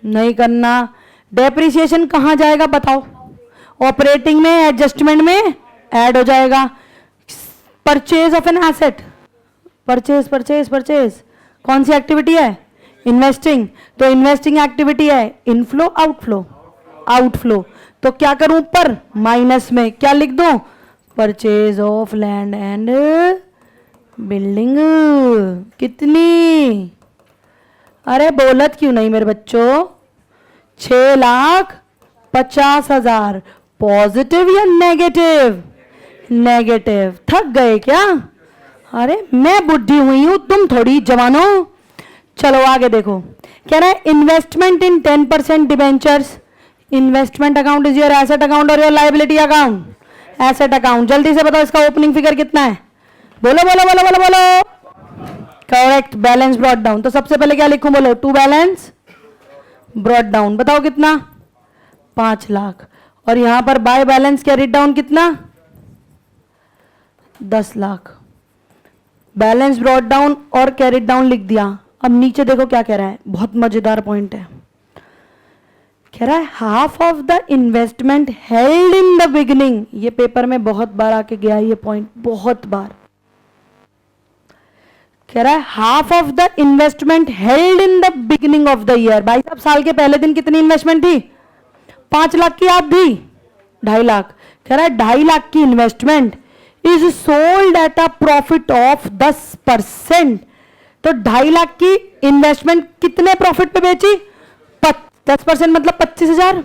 नहीं करना। डेप्रिसिएशन कहां जाएगा बताओ, ऑपरेटिंग में, एडजस्टमेंट में ऐड हो जाएगा। Purchase of an asset, purchase purchase purchase कौन सी एक्टिविटी है, इन्वेस्टिंग। तो इन्वेस्टिंग एक्टिविटी है इनफ्लो आउटफ्लो, आउटफ्लो। तो क्या करूं, ऊपर माइनस में क्या लिख दूं, purchase of land and building. कितनी, अरे बोलत क्यों नहीं मेरे बच्चों, 6,50,000। पॉजिटिव या नेगेटिव, नेगेटिव। थक गए क्या, अरे मैं बुढ़ी हुई हूं, तुम थोड़ी जवानो। चलो आगे देखो, कह रहा है investment in 10% debentures. Investment account is your asset account और your liability account, asset account. जल्दी से बताओ इसका ओपनिंग फिगर कितना है, बोलो बोलो बोलो बोलो बोलो। Correct, balance brought down. तो सबसे पहले क्या लिखूं, बोलो, टू बैलेंस ब्रॉट डाउन। बताओ कितना, 5 लाख। और यहां पर बाय बैलेंस कैरिड डाउन कितना, 10 लाख। बैलेंस ब्रॉट डाउन और कैरिड डाउन लिख दिया। अब नीचे देखो क्या कह रहा है, बहुत मजेदार पॉइंट है। कह रहा है half of the investment held in the beginning. ये पेपर में बहुत बार आके गया ये पॉइंट, बहुत बार। कह रहा है half of the investment held in the beginning of the year. भाई साहब साल के पहले दिन कितनी इन्वेस्टमेंट थी, 5 लाख की, आप भी 2.5 लाख। कह रहा है 2.5 लाख की investment is sold at a profit of 10%। तो 2.5 लाख की इन्वेस्टमेंट कितने प्रॉफिट पे बेची, 10% मतलब 25,000।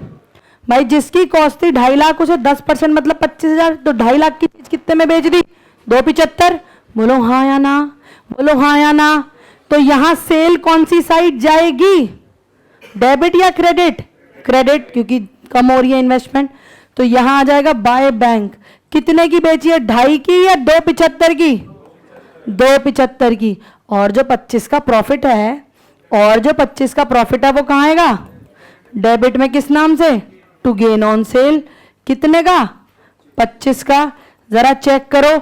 भाई जिसकी कॉस्ट थी 2.5 लाख, उसे 10% मतलब 25,000। तो 2.5 लाख की चीज कितने में बेच दी, 275। बोलो हाँ या ना, बोलो हाँ या ना। तो यहां सेल कौन सी साइड जाएगी, डेबिट या क्रेडिट, क्रेडिट, क्योंकि कम हो रही है इन्वेस्टमेंट। तो यहां आ जाएगा बाय बैंक। कितने की बेची है, 2.5 की या 275 की, 275 की। और जो 25 का प्रॉफिट है, और जो 25 का प्रॉफिट है वो कहां आएगा, डेबिट में, किस नाम से, टू गेन ऑन सेल। कितने का, 25 का। जरा चेक करो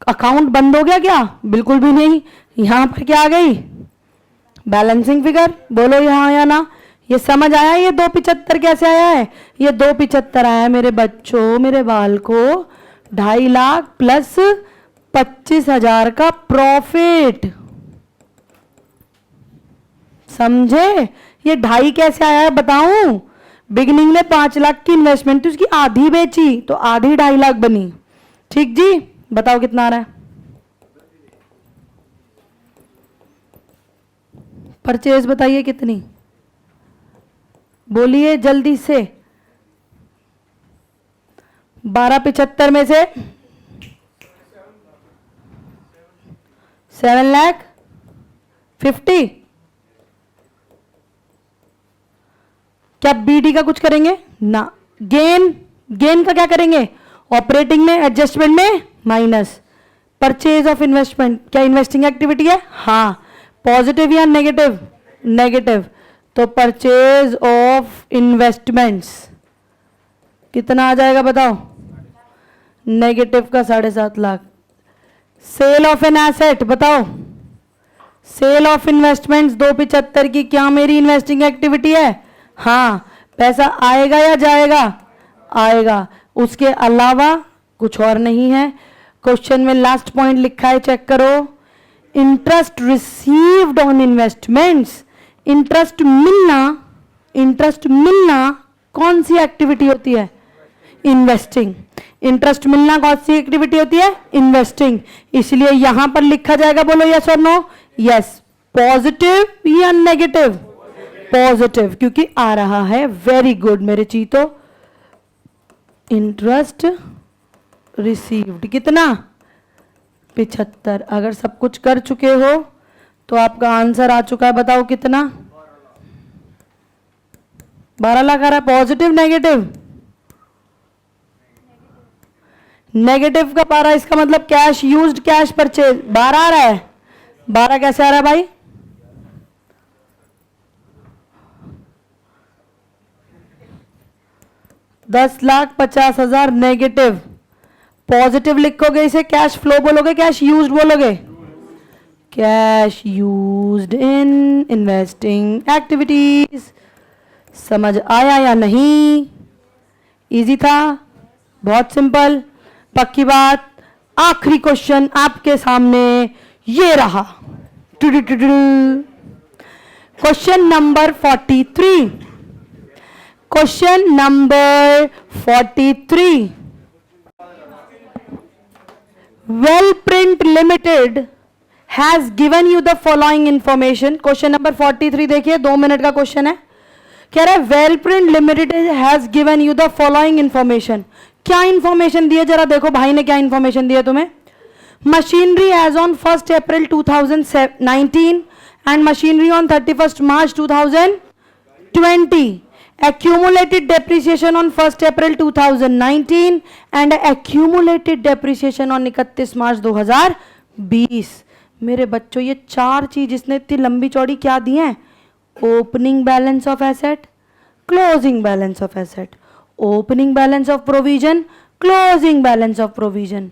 अकाउंट बंद हो गया क्या, बिल्कुल भी नहीं। यहां पर क्या आ गई, बैलेंसिंग फिगर। बोलो यहां या ना। ये समझ आया, ये 275 कैसे आया है, ये 275 आया है मेरे बच्चों, मेरे बाल को, 2.5 लाख प्लस 25,000 का प्रॉफिट। समझे, ये 2.5 कैसे आया है बताऊं। बिगिनिंग में 5 लाख की इन्वेस्टमेंट थी, उसकी आधी बेची तो आधी 2.5 लाख बनी। ठीक जी, बताओ कितना आ रहा है, परचेज बताइए कितनी, बोलिए जल्दी से। 1275 में से 7,50,000। क्या BD का कुछ करेंगे ना, गेन, गेन का क्या करेंगे, ऑपरेटिंग में, एडजस्टमेंट में माइनस। परचेज ऑफ इन्वेस्टमेंट क्या इन्वेस्टिंग एक्टिविटी है, हाँ। पॉजिटिव या नेगेटिव, नेगेटिव। तो परचेज ऑफ इन्वेस्टमेंट्स कितना आ जाएगा बताओ, नेगेटिव का 7.5 lakh. Sale of an asset बताओ, सेल ऑफ इन्वेस्टमेंट्स 275 की, क्या मेरी इन्वेस्टिंग एक्टिविटी है, हाँ। पैसा आएगा या जाएगा, आएगा। उसके अलावा कुछ और नहीं है। क्वेश्चन में लास्ट पॉइंट लिखा है, चेक करो, interest received on investments. Interest मिलना, इंटरेस्ट मिलना कौन सी एक्टिविटी होती है, इन्वेस्टिंग। इंटरेस्ट मिलना कौन सी एक्टिविटी होती है, इन्वेस्टिंग। इसलिए यहां पर लिखा जाएगा, बोलो यस और नो, यस। पॉजिटिव या नेगेटिव, पॉजिटिव, क्योंकि आ रहा है। वेरी गुड मेरे चीतो। इंटरेस्ट रिसीव्ड कितना, 75। अगर सब कुछ कर चुके हो तो आपका आंसर आ चुका है, बताओ कितना, 12 लाख आ रहा है। पॉजिटिव नेगेटिव, नेगेटिव का 12, इसका मतलब कैश यूज्ड, कैश परचेज 12 आ रहा है, 12 कैसे आ रहा है भाई? ₹10,50,000 नेगेटिव। पॉजिटिव लिखोगे इसे कैश फ्लो बोलोगे, कैश यूज्ड बोलोगे? Cash used in investing activities. समझ आया या नहीं? इजी था, बहुत सिंपल, पक्की बात। आखिरी क्वेश्चन आपके सामने ये रहा, question number 43। Question number 43, Wellprint limited has given you the following information. Question number 43 देखिए, 2 मिनट का क्वेश्चन है। कह रहा है Wellprint limited has given you the following information. क्या इंफॉर्मेशन दिए जरा देखो, भाई ने क्या इंफॉर्मेशन दिया तुम्हें? Machinery as on 1 April 2019 and machinery on 31 March 2020, accumulated depreciation on 1 April 2019 and accumulated depreciation on 31 March 2020। मेरे बच्चों ये 4 चीज इसने इतनी लंबी चौड़ी क्या दी हैं? Opening balance of asset, closing balance of asset, opening balance of provision, closing balance of provision.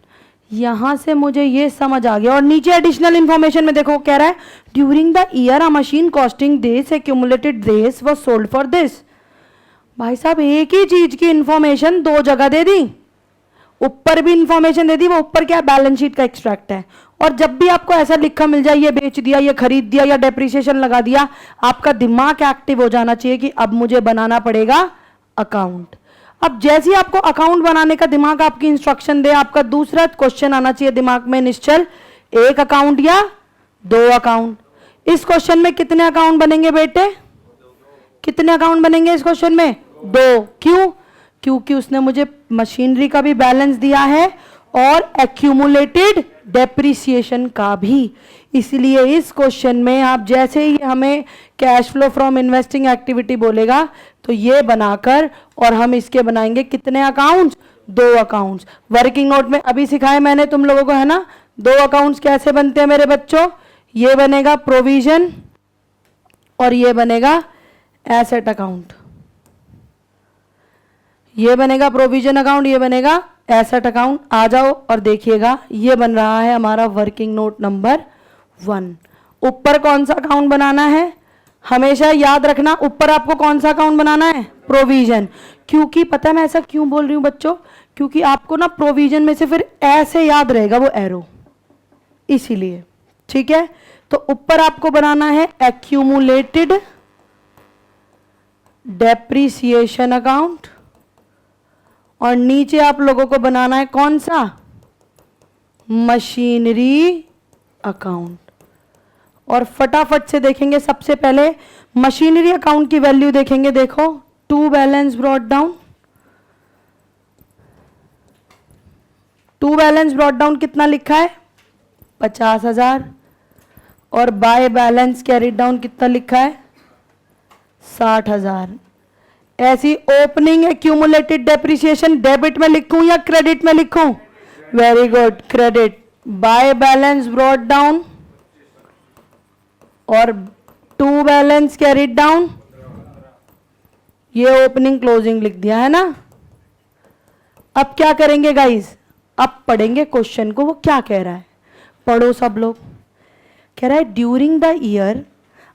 यहां से मुझे ये समझ आ गया। और नीचे एडिशनल इंफॉर्मेशन में देखो कह रहा है during the year a machine costing days accumulated days was sold for this. भाई साहब एक ही चीज की इंफॉर्मेशन 2 जगह दे दी, ऊपर भी इंफॉर्मेशन दे दी। वो ऊपर क्या बैलेंस शीट का एक्सट्रैक्ट है। और जब भी आपको ऐसा लिखा मिल जाए ये बेच दिया, ये खरीद दिया या डेप्रिसिएशन लगा दिया, आपका दिमाग एक्टिव हो जाना चाहिए कि अब मुझे बनाना पड़ेगा अकाउंट। अब जैसे ही आपको अकाउंट बनाने का दिमाग आपकी इंस्ट्रक्शन दे, आपका दूसरा क्वेश्चन आना चाहिए दिमाग में निश्चल, 1 अकाउंट या 2 अकाउंट। इस क्वेश्चन में कितने अकाउंट बनेंगे बेटे? कितने अकाउंट बनेंगे इस क्वेश्चन में? 2। क्यों? क्योंकि उसने मुझे मशीनरी का भी बैलेंस दिया है और एक्यूमुलेटेड डेप्रिसिएशन का भी। इसलिए इस क्वेश्चन में आप जैसे ही हमें cash flow from investing activity बोलेगा तो ये बनाकर, और हम इसके बनाएंगे कितने अकाउंट्स? 2 अकाउंट्स। वर्किंग नोट में अभी सिखाए मैंने तुम लोगों को, है ना? 2 अकाउंट्स कैसे बनते हैं मेरे बच्चों? ये बनेगा प्रोविजन और ये बनेगा एसेट अकाउंट। ये बनेगा प्रोविजन अकाउंट, ये बनेगा एसेट अकाउंट। आ जाओ और देखिएगा, ये बन रहा है हमारा वर्किंग नोट नंबर 1। ऊपर कौन सा अकाउंट बनाना है? हमेशा याद रखना, ऊपर आपको कौन सा अकाउंट बनाना है? प्रोविजन। क्योंकि पता है मैं ऐसा क्यों बोल रही हूं बच्चों? क्योंकि आपको ना प्रोविजन में से फिर ऐसे याद रहेगा वो एरो, इसीलिए। ठीक है, तो ऊपर आपको बनाना है एक्यूमुलेटेड डेप्रिसिएशन अकाउंट और नीचे आप लोगों को बनाना है कौन सा? Machinery account. और फटाफट से देखेंगे, सबसे पहले मशीनरी अकाउंट की वैल्यू देखेंगे। देखो, to balance brought down, to balance brought down कितना लिखा है? 50,000। और बाय बैलेंस कैरिड डाउन कितना लिखा है? 60,000। ऐसी ओपनिंग एक्यूमुलेटेड डेप्रिसिएशन डेबिट में लिखूं या क्रेडिट में लिखूं? Very good, credit. By balance brought down और टू बैलेंस कैरिड डाउन, ये ओपनिंग क्लोजिंग लिख दिया है ना। अब क्या करेंगे गाइस? अब पढ़ेंगे क्वेश्चन को, वो क्या कह रहा है, पढ़ो सब लोग। कह रहा है during the year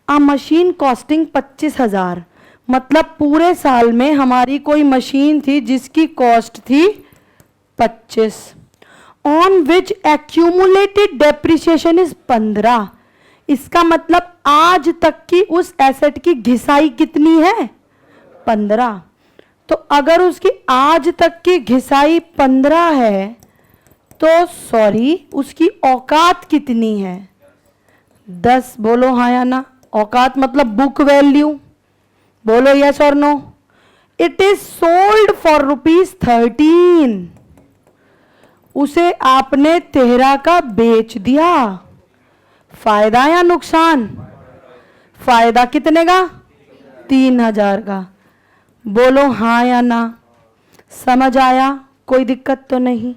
a machine costing 25,000, मतलब पूरे साल में हमारी कोई मशीन थी जिसकी कॉस्ट थी 25, on which accumulated depreciation is 15। इसका मतलब आज तक की उस एसेट की घिसाई कितनी है? 15। तो अगर उसकी आज तक की घिसाई 15 है तो सॉरी उसकी औकात कितनी है? 10। बोलो हाँ या ना। औकात मतलब बुक वैल्यू, बोलो यस और no. It is sold for ₹13। उसे आपने 13 का बेच दिया। फायदा या नुकसान? फायदा कितने का? 3,000 का। बोलो हाँ या ना। समझ आया? कोई दिक्कत तो नहीं।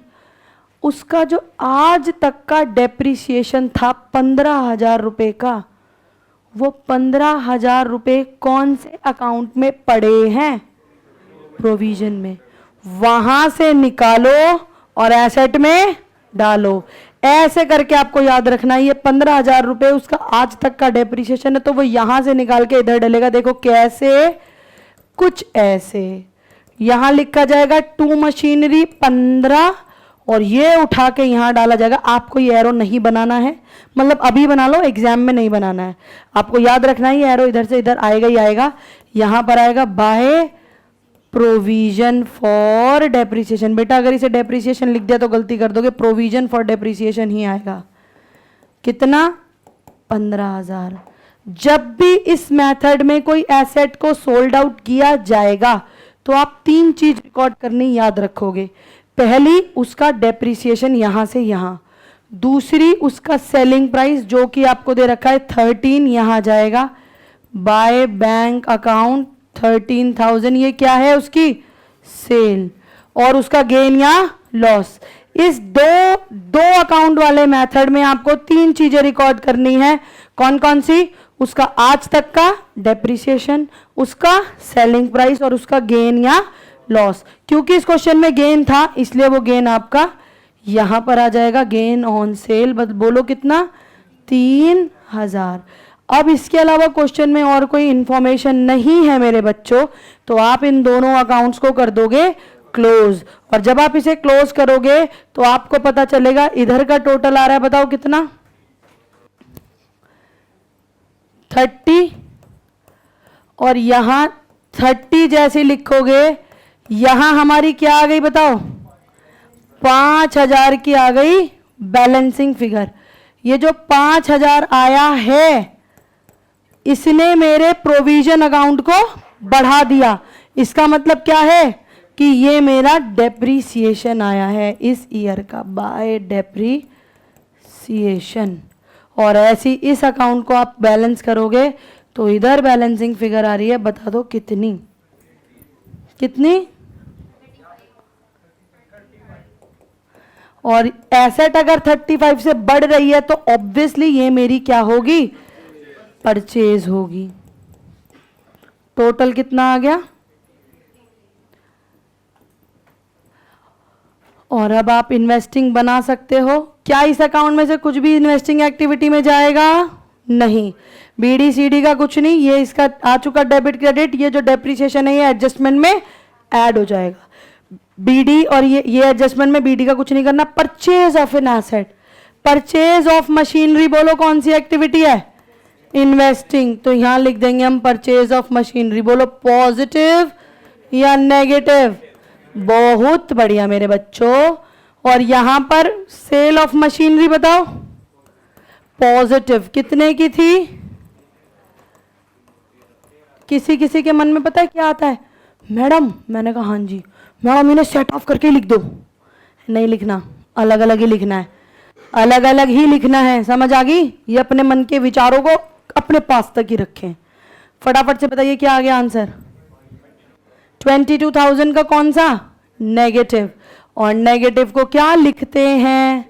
उसका जो आज तक का डेप्रिसिएशन था 15,000 रुपये का, वो 15,000 रुपये कौन से अकाउंट में पड़े हैं? प्रोविजन में। वहां से निकालो और एसेट में डालो। ऐसे करके आपको याद रखना है, ये 15,000 रुपये उसका आज तक का डेप्रिसिएशन है, तो वो यहां से निकाल के इधर डलेगा। देखो कैसे, कुछ ऐसे। यहां लिखा जाएगा टू मशीनरी 15 और ये उठा के यहां डाला जाएगा। आपको ये एरो नहीं बनाना है, मतलब अभी बना लो, एग्जाम में नहीं बनाना है। आपको याद रखना है ये एरो इधर से इधर आएगा ही आएगा। यहां पर आएगा बाय प्रोविजन फॉर डेप्रिसिएशन। बेटा अगर इसे डेप्रिसिएशन लिख दिया तो गलती कर दोगे, प्रोविजन फॉर डेप्रिसिएशन ही आएगा। कितना? 15,000। जब भी इस मेथड में कोई एसेट को सोल्ड आउट किया जाएगा तो आप 3 चीज रिकॉर्ड करनी याद रखोगे। पहली, उसका डेप्रिसिएशन यहां से यहां। दूसरी, उसका सेलिंग प्राइस जो कि आपको दे रखा है 13, यहां जाएगा। बाय बैंक अकाउंट 13,000, ये क्या है? उसकी सेल। और उसका गेन या लॉस। इस दो अकाउंट वाले मेथड में आपको 3 चीजें रिकॉर्ड करनी है। कौन कौन सी? उसका आज तक का डेप्रिसिएशन, उसका सेलिंग प्राइस और उसका गेन या लॉस। क्योंकि इस क्वेश्चन में गेन था इसलिए वो गेन आपका यहां पर आ जाएगा, गेन ऑन सेल। बोलो कितना? 3,000। अब इसके अलावा क्वेश्चन में और कोई इंफॉर्मेशन नहीं है मेरे बच्चों, तो आप इन दोनों अकाउंट्स को कर दोगे क्लोज। और जब आप इसे क्लोज करोगे तो आपको पता चलेगा इधर का टोटल आ रहा है, बताओ कितना? 30। और यहां 30 जैसे लिखोगे, यहां हमारी क्या आ गई बताओ? 5,000 की आ गई बैलेंसिंग फिगर। ये जो 5,000 आया है इसने मेरे प्रोविजन अकाउंट को बढ़ा दिया। इसका मतलब क्या है कि ये मेरा डेप्रीसिएशन आया है इस ईयर का, बाय डेप्रीसिएशन। और ऐसी इस अकाउंट को आप बैलेंस करोगे तो इधर बैलेंसिंग फिगर आ रही है, बता दो कितनी? कितनी? और एसेट अगर 35 से बढ़ रही है तो ऑब्वियसली ये मेरी क्या होगी? परचेज होगी। टोटल कितना आ गया? और अब आप इन्वेस्टिंग बना सकते हो। क्या इस अकाउंट में से कुछ भी इन्वेस्टिंग एक्टिविटी में जाएगा? नहीं। बीडी सीडी का कुछ नहीं, ये इसका आ चुका डेबिट क्रेडिट। ये जो डेप्रिसिएशन है ये एडजस्टमेंट में ऐड हो जाएगा। बीडी और ये एडजस्टमेंट में बीडी का कुछ नहीं करना। Purchase of an asset, purchase of machinery, बोलो कौन सी एक्टिविटी है? इन्वेस्टिंग। तो यहां लिख देंगे हम परचेज ऑफ मशीनरी। बोलो पॉजिटिव या नेगेटिव? बहुत बढ़िया मेरे बच्चों। और यहां पर सेल ऑफ मशीनरी बताओ? पॉजिटिव। कितने की थी? किसी किसी के मन में पता है क्या आता है? मैडम, मैंने कहा हाँ जी मैडम, इन्हें सेट ऑफ करके लिख दो। नहीं लिखना, अलग अलग ही लिखना है, अलग अलग ही लिखना है। समझ आ गई? ये अपने मन के विचारों को अपने पास तक ही रखें। फटाफट से बताइए क्या आ गया आंसर? 22,000 का कौन सा? नेगेटिव। और नेगेटिव को क्या लिखते हैं?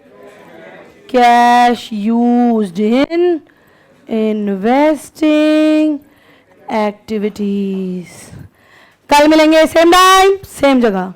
Cash used in investing activities. कल मिलेंगे सेम टाइम सेम जगह।